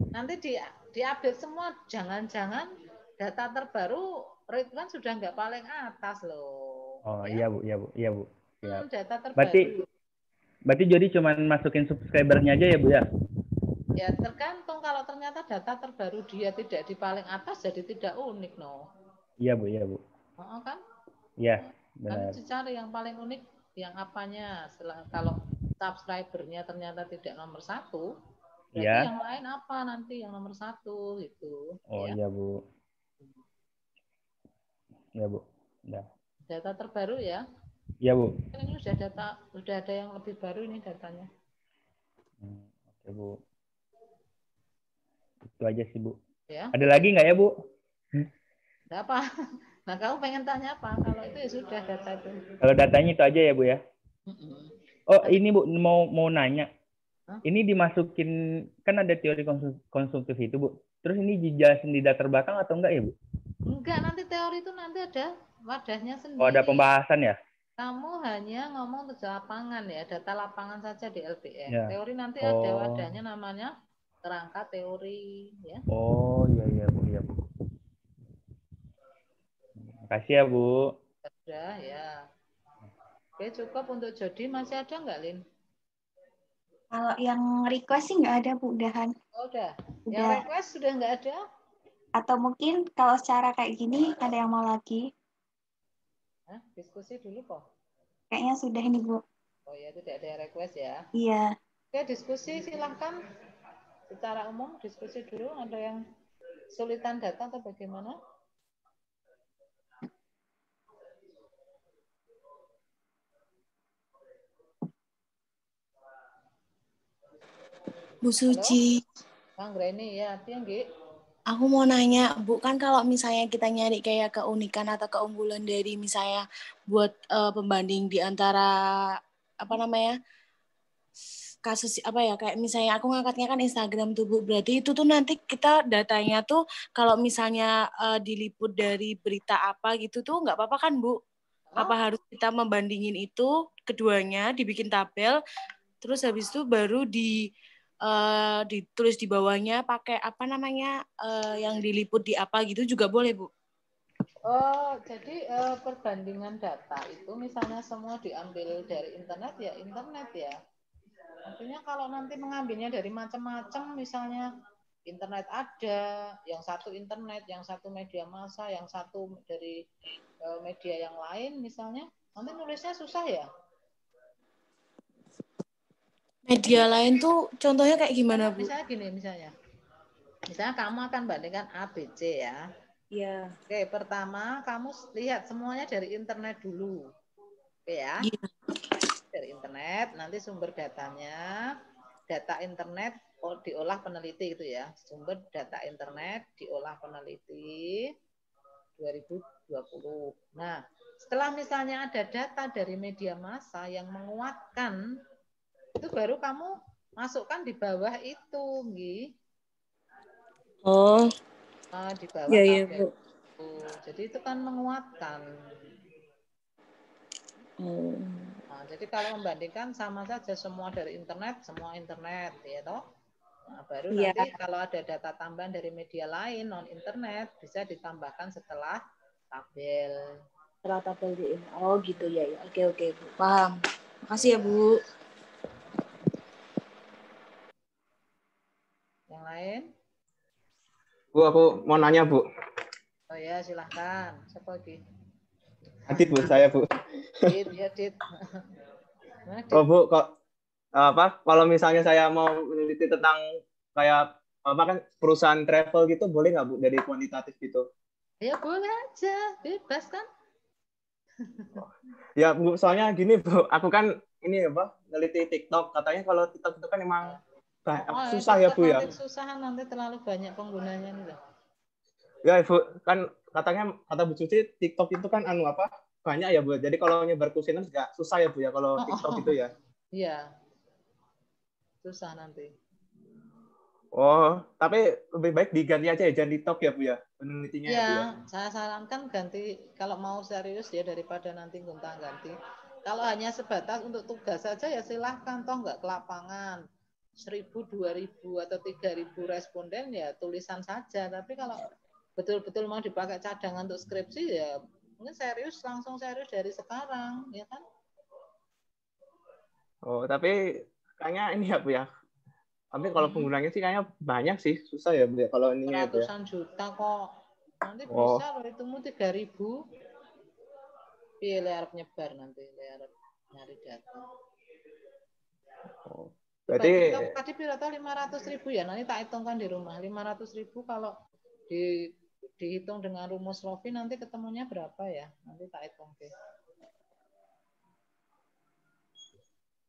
Nanti diupdate semua. Jangan-jangan data terbaru Ridwan sudah nggak paling atas loh. Oh, ya? Iya, Bu. Siap. Data terbaru. Berarti jadi cuman masukin subscribernya aja ya, Bu ya? Ya tergantung, kalau ternyata data terbaru dia tidak di paling atas jadi tidak unik no. Iya, Bu. Oh, kan? Iya, benar. Kan dicari yang paling unik yang apanya. Kalau subscribernya ternyata tidak nomor 1, berarti yang lain apa nanti yang nomor 1 gitu. Oh iya, Bu. Iya, Bu. Udah. Data terbaru ya? Iya, Bu. Ini udah ada yang lebih baru ini datanya. Oke, Bu. Itu aja sih, Bu. Ya. Ada lagi nggak ya, Bu? Nggak apa. Nah, kamu pengen tanya apa? Kalau itu ya sudah data itu. Kalau datanya itu aja ya, Bu ya? Oh, ini Bu, mau nanya. Ini dimasukin, kan ada teori konsumtif itu, Bu. Terus ini dijelasin di daftar belakang atau enggak ya, Bu? Enggak, nanti teori itu nanti ada wadahnya sendiri. Oh, ada pembahasan ya? Kamu hanya ngomong kerja lapangan ya, data lapangan saja di LBM. Ya. Teori nanti ada wadahnya namanya kerangka teori ya. Oh, iya, Bu. Makasih ya, Bu. Sudah ya. Oke, cukup untuk Jody. Masih ada nggak, Lin? Kalau yang request sih nggak ada, Bu. Udahan. Oh, udah. Yang request sudah nggak ada? Atau mungkin kalau secara kayak gini ada yang mau lagi? Diskusi dulu kok. Kayaknya sudah ini, Bu. Oh ya, tidak ada request ya? Iya. Oke, diskusi silahkan. Secara umum diskusi dulu. Ada yang kesulitan data atau bagaimana? Bu Suci. Kang Greni ya, Tinggi. Aku mau nanya, Bu, kan kalau misalnya kita nyari kayak keunikan atau keunggulan dari misalnya buat pembanding di antara apa namanya kasus apa ya, kayak misalnya aku ngangkatnya kan Instagram tuh, Bu. Berarti itu tuh nanti kita datanya tuh kalau misalnya diliput dari berita apa gitu tuh nggak apa-apa kan, Bu? Apa harus kita membandingin itu keduanya, dibikin tabel, terus habis itu baru ditulis di bawahnya pakai apa namanya yang diliput di apa gitu juga boleh, Bu? Oh, jadi perbandingan data itu misalnya semua diambil dari internet ya internet ya. Artinya kalau nanti mengambilnya dari macam-macam, misalnya internet ada, yang satu internet, yang satu media massa, yang satu dari media yang lain misalnya, nanti nulisnya susah ya. Media lain tuh contohnya kayak gimana, Bu? Misalnya gini, misalnya kamu akan bandingkan A, B, C ya. Iya. Oke, pertama kamu lihat semuanya dari internet dulu. Oke ya. Iya. Dari internet, nanti sumber datanya, data internet diolah peneliti itu ya. Sumber data internet diolah peneliti 2020. Nah, setelah misalnya ada data dari media massa yang menguatkan itu baru kamu masukkan di bawah itu, Gi. Oh. Di bawah Iya, tabel. Bu. Jadi itu kan menguatkan. Nah, jadi kalau membandingkan sama saja semua dari internet, semua internet, ya toh. Nah, baru nanti kalau ada data tambahan dari media lain non internet bisa ditambahkan setelah tabel. Setelah tabel di ini. Oh gitu ya. Oke Bu. Paham. Makasih ya Bu. Yang lain? Bu, aku mau nanya, Bu. Oh ya, silahkan. Siapa lagi? Adit, Bu, saya, Bu. Dit, ya, Dit. Oh, Bu, kok kalau misalnya saya mau meneliti tentang kayak apa kan perusahaan travel gitu, boleh nggak, Bu, dari kuantitatif gitu? Ya boleh aja, bebas kan? Ya, Bu, soalnya gini, Bu, aku kan ini apa, neliti TikTok, katanya kalau TikTok itu kan emang susah ya, Bu, ya? Susah, nanti terlalu banyak penggunanya nih. Ya, Bu, kan katanya kata Bu Suci TikTok itu kan banyak ya, Bu. Jadi kalau nyebar kuesioner nggak susah ya, Bu, ya kalau TikTok itu ya. Iya. Susah nanti. Oh, tapi lebih baik diganti aja ya, jangan TikTok ya, Bu, ya. Penelitinya ya, Bu, ya. Saya sarankan ganti kalau mau serius ya daripada nanti gonta-ganti. Kalau hanya sebatas untuk tugas saja ya silahkan, toh nggak ke lapangan. 1.000, 2.000 atau 3.000 responden ya tulisan saja. Tapi kalau betul-betul mau dipakai cadangan untuk skripsi ya mungkin langsung serius dari sekarang, ya kan? Oh, tapi kayaknya ini ya, Bu, ya. Tapi kalau penggunanya sih kayaknya banyak sih, susah ya, Bu, ya, kalau ininya ya, Bu, ya. Ratusan juta kok. Nanti bisa algoritmu 3.000. Piye arep nyebar nanti, arep nyari data. Oh. Berarti tadi piro 500.000 ya, nanti tak hitungkan di rumah. 500.000 kalau dihitung dengan rumus Rofi nanti ketemunya berapa ya? Nanti tak hitung deh.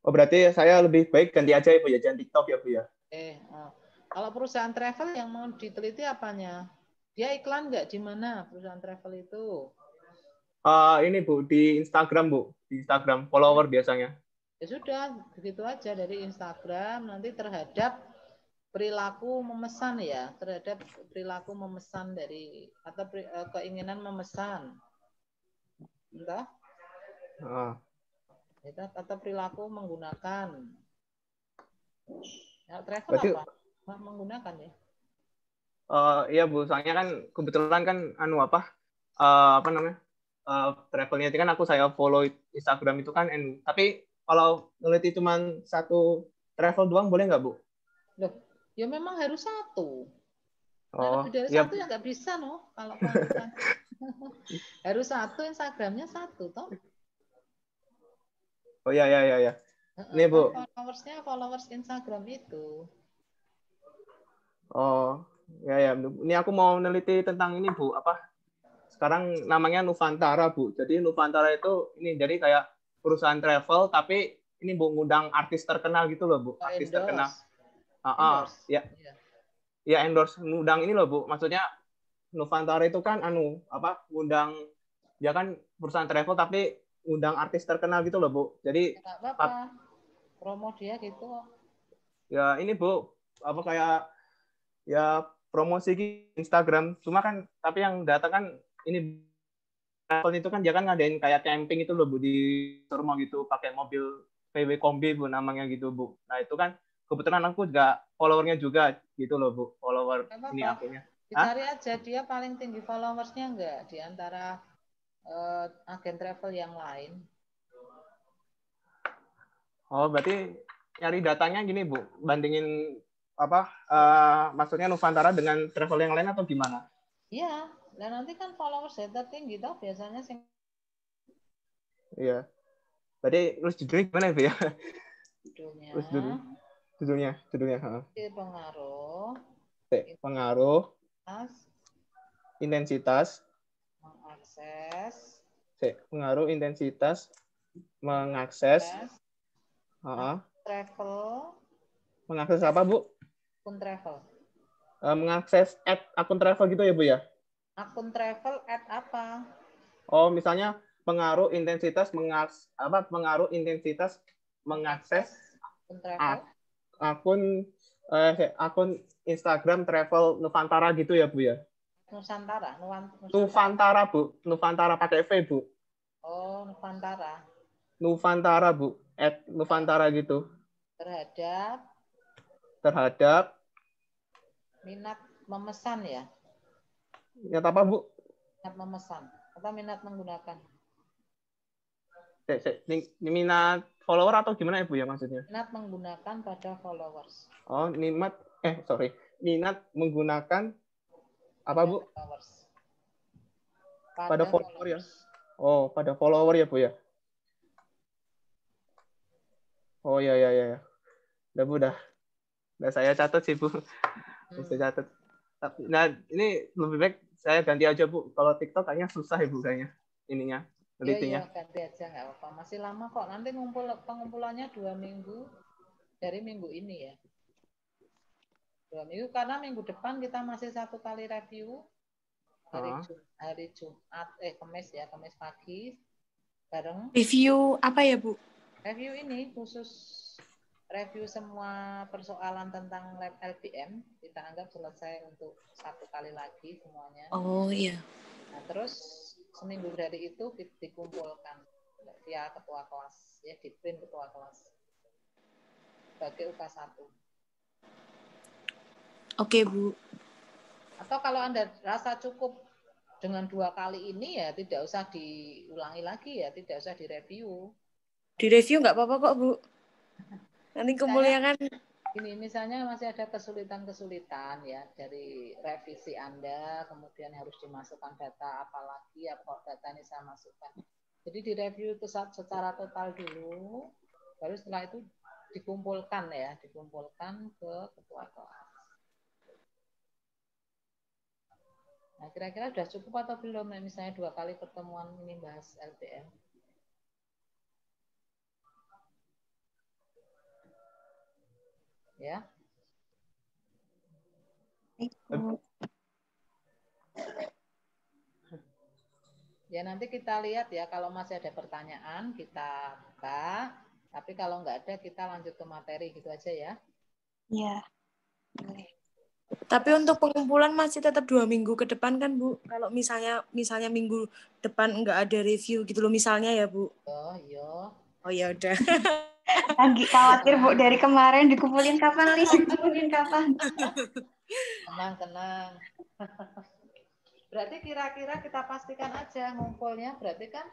Oh, berarti saya lebih baik ganti aja ya, Bu, ya, jangan TikTok ya, Bu, ya. Kalau perusahaan travel yang mau diteliti apanya? Dia iklan nggak di mana perusahaan travel itu? Ini, Bu, di Instagram, Bu. Di Instagram follower biasanya. Ya sudah, begitu aja dari Instagram nanti terhadap perilaku memesan ya, terhadap perilaku memesan dari atau keinginan memesan. Entah? Atau perilaku menggunakan. Ya, travel berarti, apa? Menggunakan ya? Iya, Bu, soalnya kan kebetulan kan travelnya itu kan saya follow Instagram itu kan, tapi kalau neliti cuma satu travel doang boleh nggak, Bu? Loh, ya memang harus satu. Nah, lebih dari satu ya nggak bisa, no. Kalau harus satu, Instagramnya satu, toh. Oh ya. Ini, Bu. Followers Instagram itu. Oh, ya. Ini aku mau neliti tentang ini, Bu. Sekarang namanya Nuvantara, Bu. Jadi Nuvantara itu ini jadi kayak perusahaan travel tapi ini, Bu, ngundang artis terkenal gitu loh, Bu. Artis terkenal. Ya. Ya, endorse ngundang ini loh, Bu. Maksudnya Nuvantara itu kan ngundang, dia kan perusahaan travel tapi ngundang artis terkenal gitu loh, Bu. Jadi apa-apa. Promo dia gitu. Ya, ini, Bu, kayak ya promosi Instagram. Cuma kan tapi yang datang kan ini travel itu kan dia kan ngadain kayak camping itu loh, Bu, di rumah gitu pakai mobil VW Kombi, Bu, namanya gitu, Bu. Nah, itu kan kebetulan aku juga followernya juga gitu loh, Bu, follower ini akunnya. Dicari aja dia paling tinggi followersnya enggak di antara agen travel yang lain. Oh, berarti nyari datanya gini, Bu, bandingin maksudnya Nuvantara dengan travel yang lain atau gimana? Iya, dan nanti kan followers tertinggi toh biasanya sih. Iya. Berarti terus judulnya gimana, Bu, ya? Judulnya. Pengaruh. Intensitas. Mengakses. Pengaruh intensitas mengakses. Travel. Mengakses apa, Bu? Akun travel. Mengakses akun travel gitu ya, Bu, ya? Akun travel apa? Oh, misalnya pengaruh intensitas mengakses Akun Instagram travel Nuvantara gitu ya, Bu ya? Nusantara. Nuvantara, Bu. Nuvantara pakai V, Bu. Oh, Nuvantara. Nuvantara, Bu. @Nuvantara gitu. Terhadap minat memesan ya? Minat apa, Bu? Minat memesan atau minat menggunakan? Minat follower atau gimana ya, Bu ya maksudnya? Minat menggunakan pada followers. Oh, minat menggunakan apa, Bu? Pada follower ya. Oh, pada follower ya, Bu ya. Oh ya. Udah, Bu, udah saya catat sih, Bu. Saya catat. Nah, ini lebih baik saya ganti aja, Bu. Kalau TikTok kayaknya susah ya, Bu, kayaknya ininya, Iya, ganti aja nggak apa-apa. Masih lama kok. Nanti pengumpulannya 2 minggu dari minggu ini ya. 2 minggu karena minggu depan kita masih 1 kali review hari Jumat, Kamis pagi bareng. Review apa ya, Bu? Review ini khusus review semua persoalan tentang lab LPM, kita anggap selesai untuk 1 kali lagi semuanya. Oh iya. Nah, terus seminggu dari itu dikumpulkan via ketua kelas, ya, di print ketua kelas sebagai UK1. Oke, Bu. Atau kalau Anda rasa cukup dengan 2 kali ini ya tidak usah diulangi lagi ya, tidak usah direview. Direview nggak apa-apa kok, Bu. Nanti kumpulnya kan. Ini misalnya masih ada kesulitan-kesulitan ya dari revisi Anda, kemudian harus dimasukkan data apalagi ya, kok data ini saya masukkan. Jadi direview itu secara total dulu, baru setelah itu dikumpulkan ke ketua kelas. Nah, kira-kira sudah cukup atau belum? Misalnya 2 kali pertemuan ini bahas LPM. Ya. Ya, nanti kita lihat ya, kalau masih ada pertanyaan kita buka, tapi kalau nggak ada kita lanjut ke materi gitu aja ya. Iya. Boleh. Tapi untuk pengumpulan masih tetap 2 minggu ke depan kan, Bu? Kalau misalnya minggu depan nggak ada review gitu loh misalnya ya, Bu? Oh iya. Oh ya udah. Lagi khawatir, Bu, dari kemarin dikumpulin kapan, Tenang. Berarti kira-kira kita pastikan aja ngumpulnya, berarti kan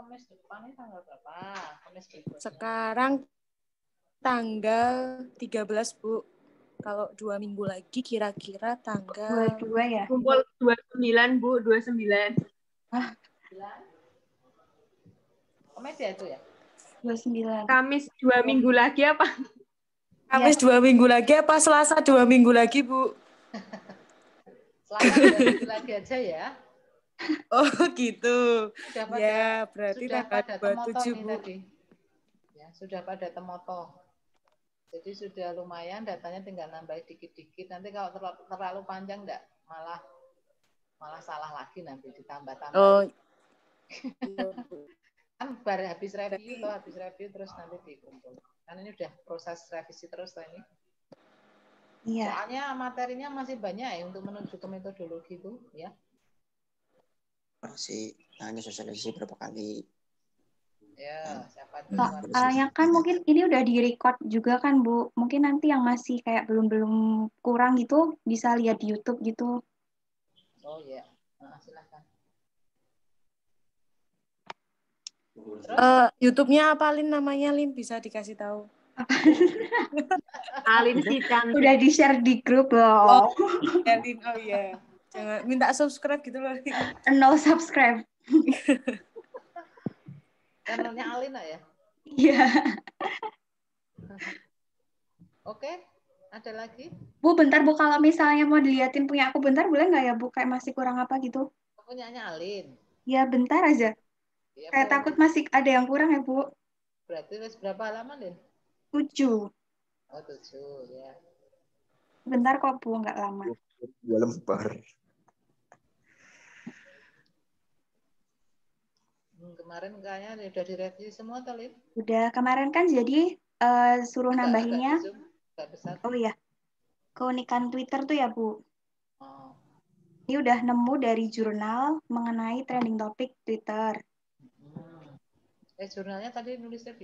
Kamis depan ini tanggal berapa? Kamis berikutnya. Sekarang tanggal 13, Bu. Kalau 2 minggu lagi kira-kira tanggal 22 ya? Kumpul 29, Bu, 29. Kamis ya itu ya? 29. Kamis 2 minggu lagi apa? Kamis 2 minggu lagi apa Selasa 2 minggu lagi, Bu? Selasa 2 minggu lagi aja ya. Oh gitu. Sudah pada, ya, berarti sudah pada temoto 27, nih Bu. tadi. Ya, sudah pada temoto. Jadi sudah lumayan, datanya tinggal nambah dikit-dikit. Nanti kalau terlalu panjang enggak malah salah lagi nanti ditambah-tambah. Oh. Kan baru habis review terus nanti dikumpul. Kan ini udah proses revisi terus lah ini. Iya. Soalnya materinya masih banyak ya untuk menuju ke metodologi itu, ya. Masih hanya sosialisasi berapa kali. Ya, siapa itu? Soalnya kan mungkin ini udah di-record juga kan, Bu. Mungkin nanti yang masih kayak belum kurang gitu bisa lihat di YouTube gitu. Oh iya, silakan. YouTube-nya apa, Lin, namanya, Lin? Bisa dikasih tahu. Alin sih kan. Udah di-share di grup loh. Oh, ya, Lin. Oh iya. Jangan minta subscribe gitu loh, Lin. No subscribe. Channelnya Alina ya? Iya. Oke, ada lagi? Bu, bentar, Bu. Kalau misalnya mau diliatin punya aku bentar, boleh nggak ya, Bu? Kayak masih kurang apa gitu. Punyanya Alin? Ya, bentar aja. Ya, kayak takut masih ada yang kurang ya, Bu. Berarti berapa halaman, Lin? 7. Oh, 7, ya. Bentar kok, Bu. Nggak lama. 2 lembar. Kemarin kayaknya udah direview semua, Lin? Udah, kemarin kan jadi suruh nambahinnya. Agak besar. Oh iya, keunikan Twitter tuh ya Bu. Oh. Ini udah nemu dari jurnal mengenai trending topik Twitter. Jurnalnya tadi nulisnya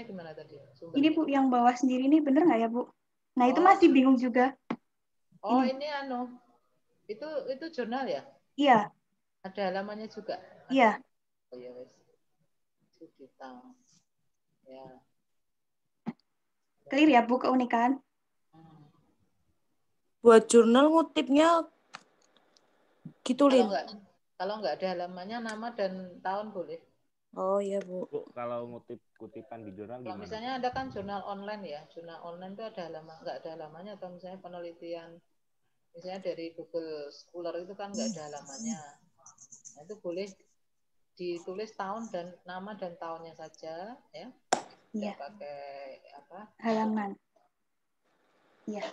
gimana tadi? Sumbernya? Ini Bu, yang bawah sendiri nih bener nggak ya Bu? Nah itu masih bingung juga. Oh ini itu jurnal ya? Iya. Ada halamannya juga? Iya. Oh iya wes. Kita. Ya. Clear ya Bu keunikan? Buat jurnal ngutipnya gitu, Lin. Kalau nggak ada halamannya, nama dan tahun boleh. Oh iya Bu. Kalau ngutip kutipan di jurnal gimana? Kalau misalnya ada kan jurnal online ya, jurnal online itu ada nggak ada halamannya, atau misalnya penelitian, misalnya dari Google Scholar itu kan nggak ada halamannya. Nah, itu boleh ditulis tahun dan nama dan tahunnya saja, ya. Iya. Pakai apa? Halaman. Iya.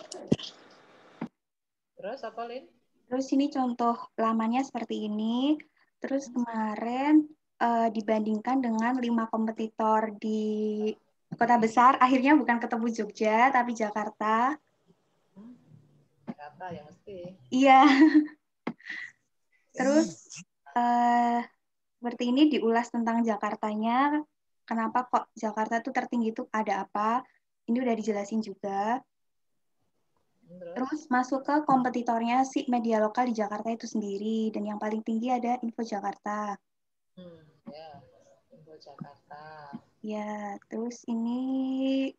Terus apa, Lin? Terus ini contoh lamanya seperti ini. Terus kemarin dibandingkan dengan 5 kompetitor di kota besar, akhirnya bukan ketemu Jogja, tapi Jakarta. Jakarta ya mesti. Iya. Terus seperti ini diulas tentang Jakartanya. Kenapa kok Jakarta tuh tertinggi itu ada apa? Ini udah dijelasin juga. Terus masuk ke kompetitornya si media lokal di Jakarta itu sendiri, dan yang paling tinggi ada Info Jakarta. Ya, Info Jakarta. Ya, terus ini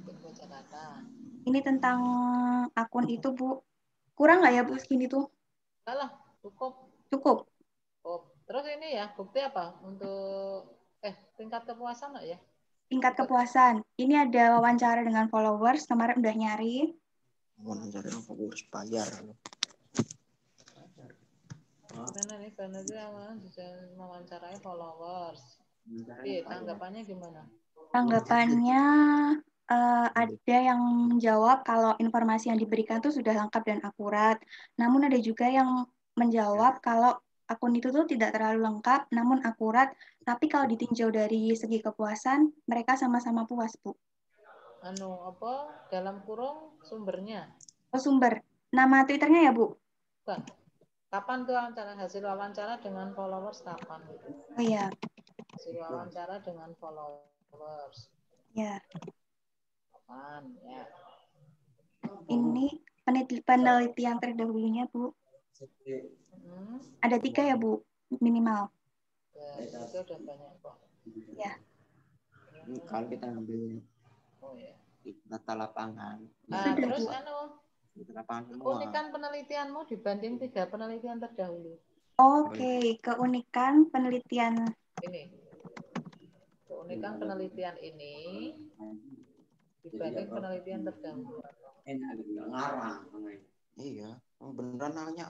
Info Jakarta. Ini tentang akun itu Bu. Kurang nggak ya Bu segini tuh? Salah, cukup. Cukup. Terus ini ya bukti apa untuk tingkat kepuasan nggak ya? Tingkat kepuasan. Ini ada wawancara dengan followers, kemarin udah nyari. Wawancara dengan followers bayar. Karena dia mewawancarai followers. Tanggapannya gimana? Tanggapannya ada yang menjawab kalau informasi yang diberikan itu sudah lengkap dan akurat. Namun ada juga yang menjawab kalau akun itu tuh tidak terlalu lengkap, namun akurat. Tapi kalau ditinjau dari segi kepuasan, mereka sama-sama puas, Bu. Dalam kurung sumbernya? Oh, sumber. Nama Twitternya ya, Bu? Bukan. Kapan tuh hasil wawancara dengan followers kapan? Oh iya. Hasil wawancara dengan followers. Ya. Kapan? Ya. Ini penelitian terdahulunya, Bu. Ada 3 ya, Bu? Minimal. Ya, itu udah banyak kok. Ya. Kalau kita ambil data lapangan. Terus keunikan penelitianmu dibanding 3 penelitian terdahulu. Oke, keunikan penelitian ini. Keunikan penelitian ini dibanding penelitian terdahulu. Ngarang. Iya, beneran nanya.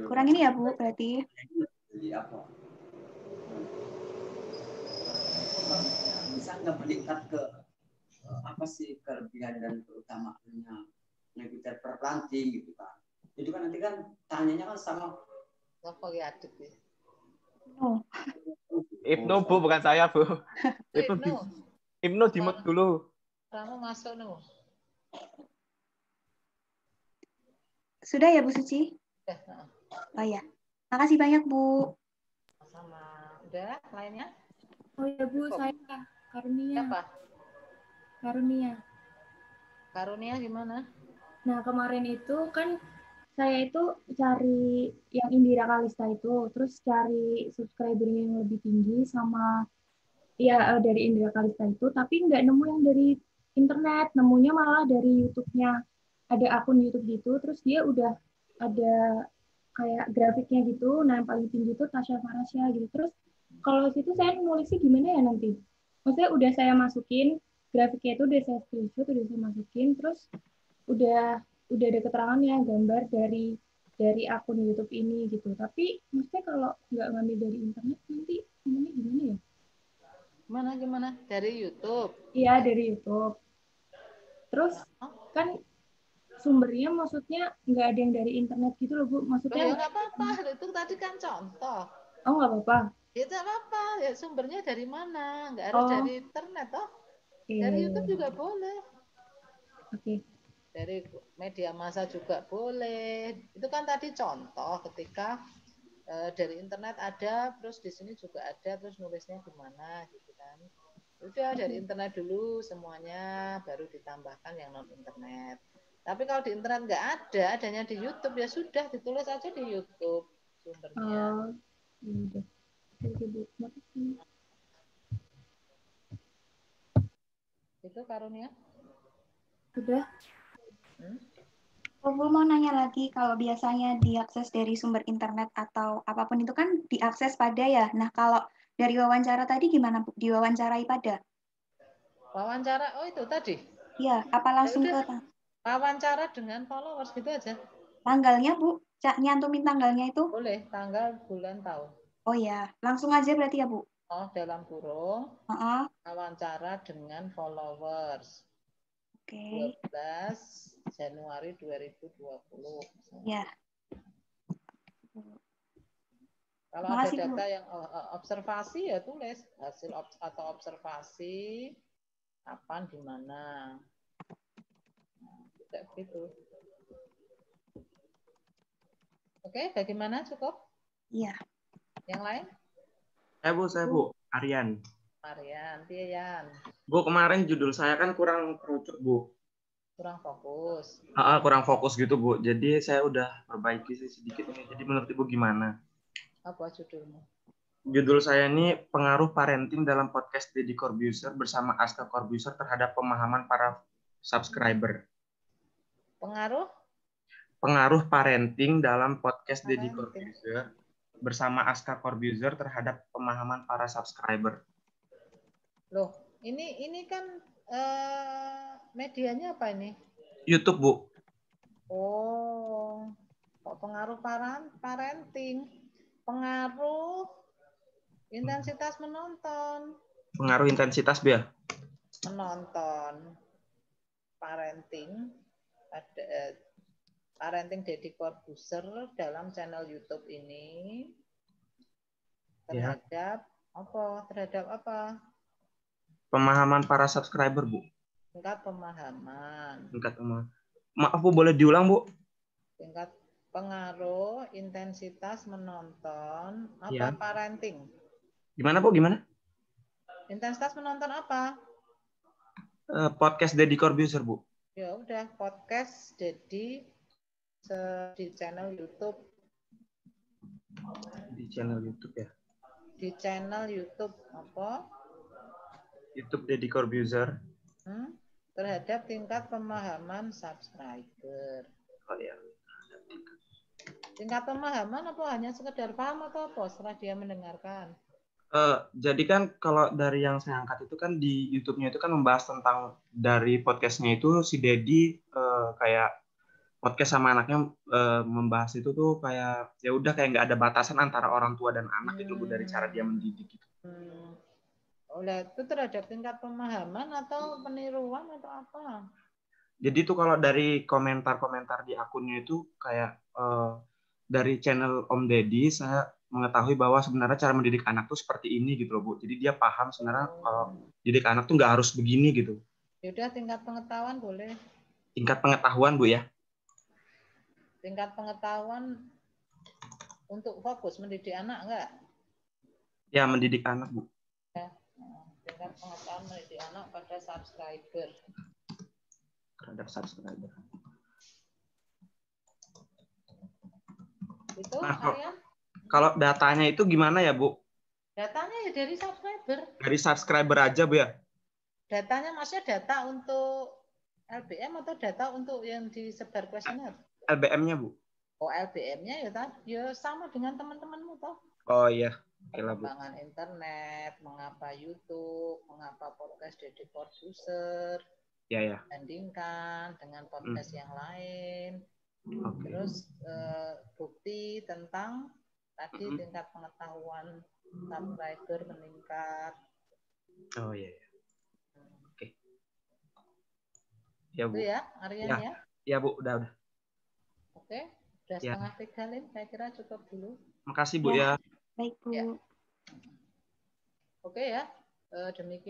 Kurang ini ya Bu, berarti. Bisa nggak meningkat ke apa sih kelebihan dan keutamaannya Jupiter perplanting gitu kan? Itu kan nanti kan tanyanya kan sama. Apa ya adik ya? Ibnu Bu, bukan saya Bu. Ibnu di mute dulu. Kamu masuk nih. Sudah ya Bu Suci? Sudah. Oh ya. Makasih banyak Bu. Sama. Udah lainnya? Oh ya Bu, saya Karunia. Siapa? Karunia gimana? Nah kemarin itu kan saya itu cari yang Indira Kalista itu, terus cari subscribernya yang lebih tinggi sama ya dari Indira Kalista itu, tapi nggak nemu yang dari internet, nemunya malah dari YouTube-nya. Ada akun YouTube gitu, terus dia udah ada kayak grafiknya gitu, nah yang paling tinggi itu Tasya Farasya gitu. Terus kalau situ saya nulisnya gimana ya nanti? Maksudnya udah saya masukin, grafiknya itu udah saya screenshot, udah saya masukin, terus udah ada keterangannya, gambar dari akun YouTube ini gitu. Tapi maksudnya kalau nggak ngambil dari internet nanti namanya gimana ya? Gimana? Dari YouTube? Iya, dari YouTube. Terus kan sumbernya maksudnya nggak ada yang dari internet gitu loh Bu. Maksudnya nggak apa-apa, itu tadi kan contoh. Oh nggak apa-apa. Itu apa? Ya sumbernya dari mana? Nggak harus dari internet toh. Dari YouTube juga boleh. Oke. Dari media massa juga boleh. Itu kan tadi contoh ketika dari internet ada, terus di sini juga ada, terus nulisnya gimana gitu kan. Udah dari internet dulu semuanya, baru ditambahkan yang non internet. Tapi kalau di internet nggak ada, adanya di YouTube, ya sudah ditulis aja di YouTube sumbernya. Udah. Itu Karunia. Sudah. Aku mau nanya lagi, kalau biasanya diakses dari sumber internet atau apapun itu kan diakses pada ya. Nah, kalau dari wawancara tadi gimana, Bu? Diwawancarai pada? Wawancara, oh itu tadi? Iya, apa langsung ke wawancara dengan followers gitu aja? Tanggalnya, Bu? Nyantumin tanggalnya itu? Boleh, tanggal, bulan, tahun. Oh ya, langsung aja berarti ya, Bu? Oh, dalam kurung, wawancara dengan followers. Oke. 12 Januari 2020. Ya. Kalau ada data yang observasi ya tulis hasil atau observasi kapan di mana. Nah, gitu. Oke, bagaimana cukup? Iya. Yang lain? Saya Bu, Aryan. Tian. Bu, kemarin judul saya kan kurang kerucut, Bu. Kurang fokus. Kurang fokus gitu, Bu. Jadi saya udah perbaiki sedikit ini. Jadi menurut Ibu gimana? Apa judulmu? Judul saya ini pengaruh parenting dalam podcast Deddy Corbuzier bersama Aska Corbuzier terhadap pemahaman para subscriber. Pengaruh parenting dalam podcast Deddy Corbuzier bersama Aska Corbuzier terhadap pemahaman para subscriber. Loh, ini kan medianya apa ini? YouTube, Bu. Oh, kok pengaruh parenting? Pengaruh intensitas menonton. Pengaruh intensitas, Bu ya? Menonton. Parenting. Ada parenting Deddy Corbuzier dalam channel YouTube ini terhadap apa? Pemahaman para subscriber, Bu. Tingkat pemahaman. Maaf, Bu, boleh diulang, Bu? Tingkat pengaruh intensitas menonton apa parenting? Gimana, Bu? Gimana? Intensitas menonton apa? Podcast Deddy Corbuzier, Bu. Ya udah, podcast Deddy di channel YouTube. Di channel YouTube ya? Di channel YouTube apa? YouTube Deddy Corbuzier. Terhadap tingkat pemahaman subscriber. Oh ya. Tingkat pemahaman apa hanya sekedar paham atau apa setelah dia mendengarkan? Jadi kan kalau dari yang saya angkat itu kan di YouTube-nya itu kan membahas tentang dari podcastnya itu si Deddy kayak podcast sama anaknya membahas itu tuh kayak ya udah kayak nggak ada batasan antara orang tua dan anak itu Bu dari cara dia mendidik gitu. Oleh itu terhadap tingkat pemahaman atau peniruan atau apa? Jadi tuh kalau dari komentar-komentar di akunnya itu kayak dari channel Om Deddy saya mengetahui bahwa sebenarnya cara mendidik anak tuh seperti ini gitu loh Bu. Jadi dia paham sebenarnya kalau didik anak tuh nggak harus begini gitu. Yaudah tingkat pengetahuan boleh. Tingkat pengetahuan Bu ya. Tingkat pengetahuan untuk fokus mendidik anak enggak? Ya mendidik anak Bu. Ya. Tingkat pengetahuan mendidik anak pada subscriber. Terhadap subscriber. Itu kalau datanya itu gimana ya Bu? Datanya ya dari subscriber. Dari subscriber aja Bu ya? Datanya maksudnya data untuk LBM atau data untuk yang disebar kuesioner? LBM-nya Bu. Oh LBM-nya ya sama dengan teman-temanmu toh. Oh iya. Perkembangan internet, mengapa YouTube, mengapa podcast Deddy Corbuzier. Ya. Bandingkan dengan podcast yang lain. Terus bukti tentang tadi tingkat pengetahuan subscriber meningkat. Oh iya. Oke. Ya Bu. Itu ya, Aryan ya? Ya Bu, udah. Oke, udah setengah 3 Lin, saya kira cukup dulu. Makasih Bu ya. Baik Bu. Ya. Oke ya, demikian.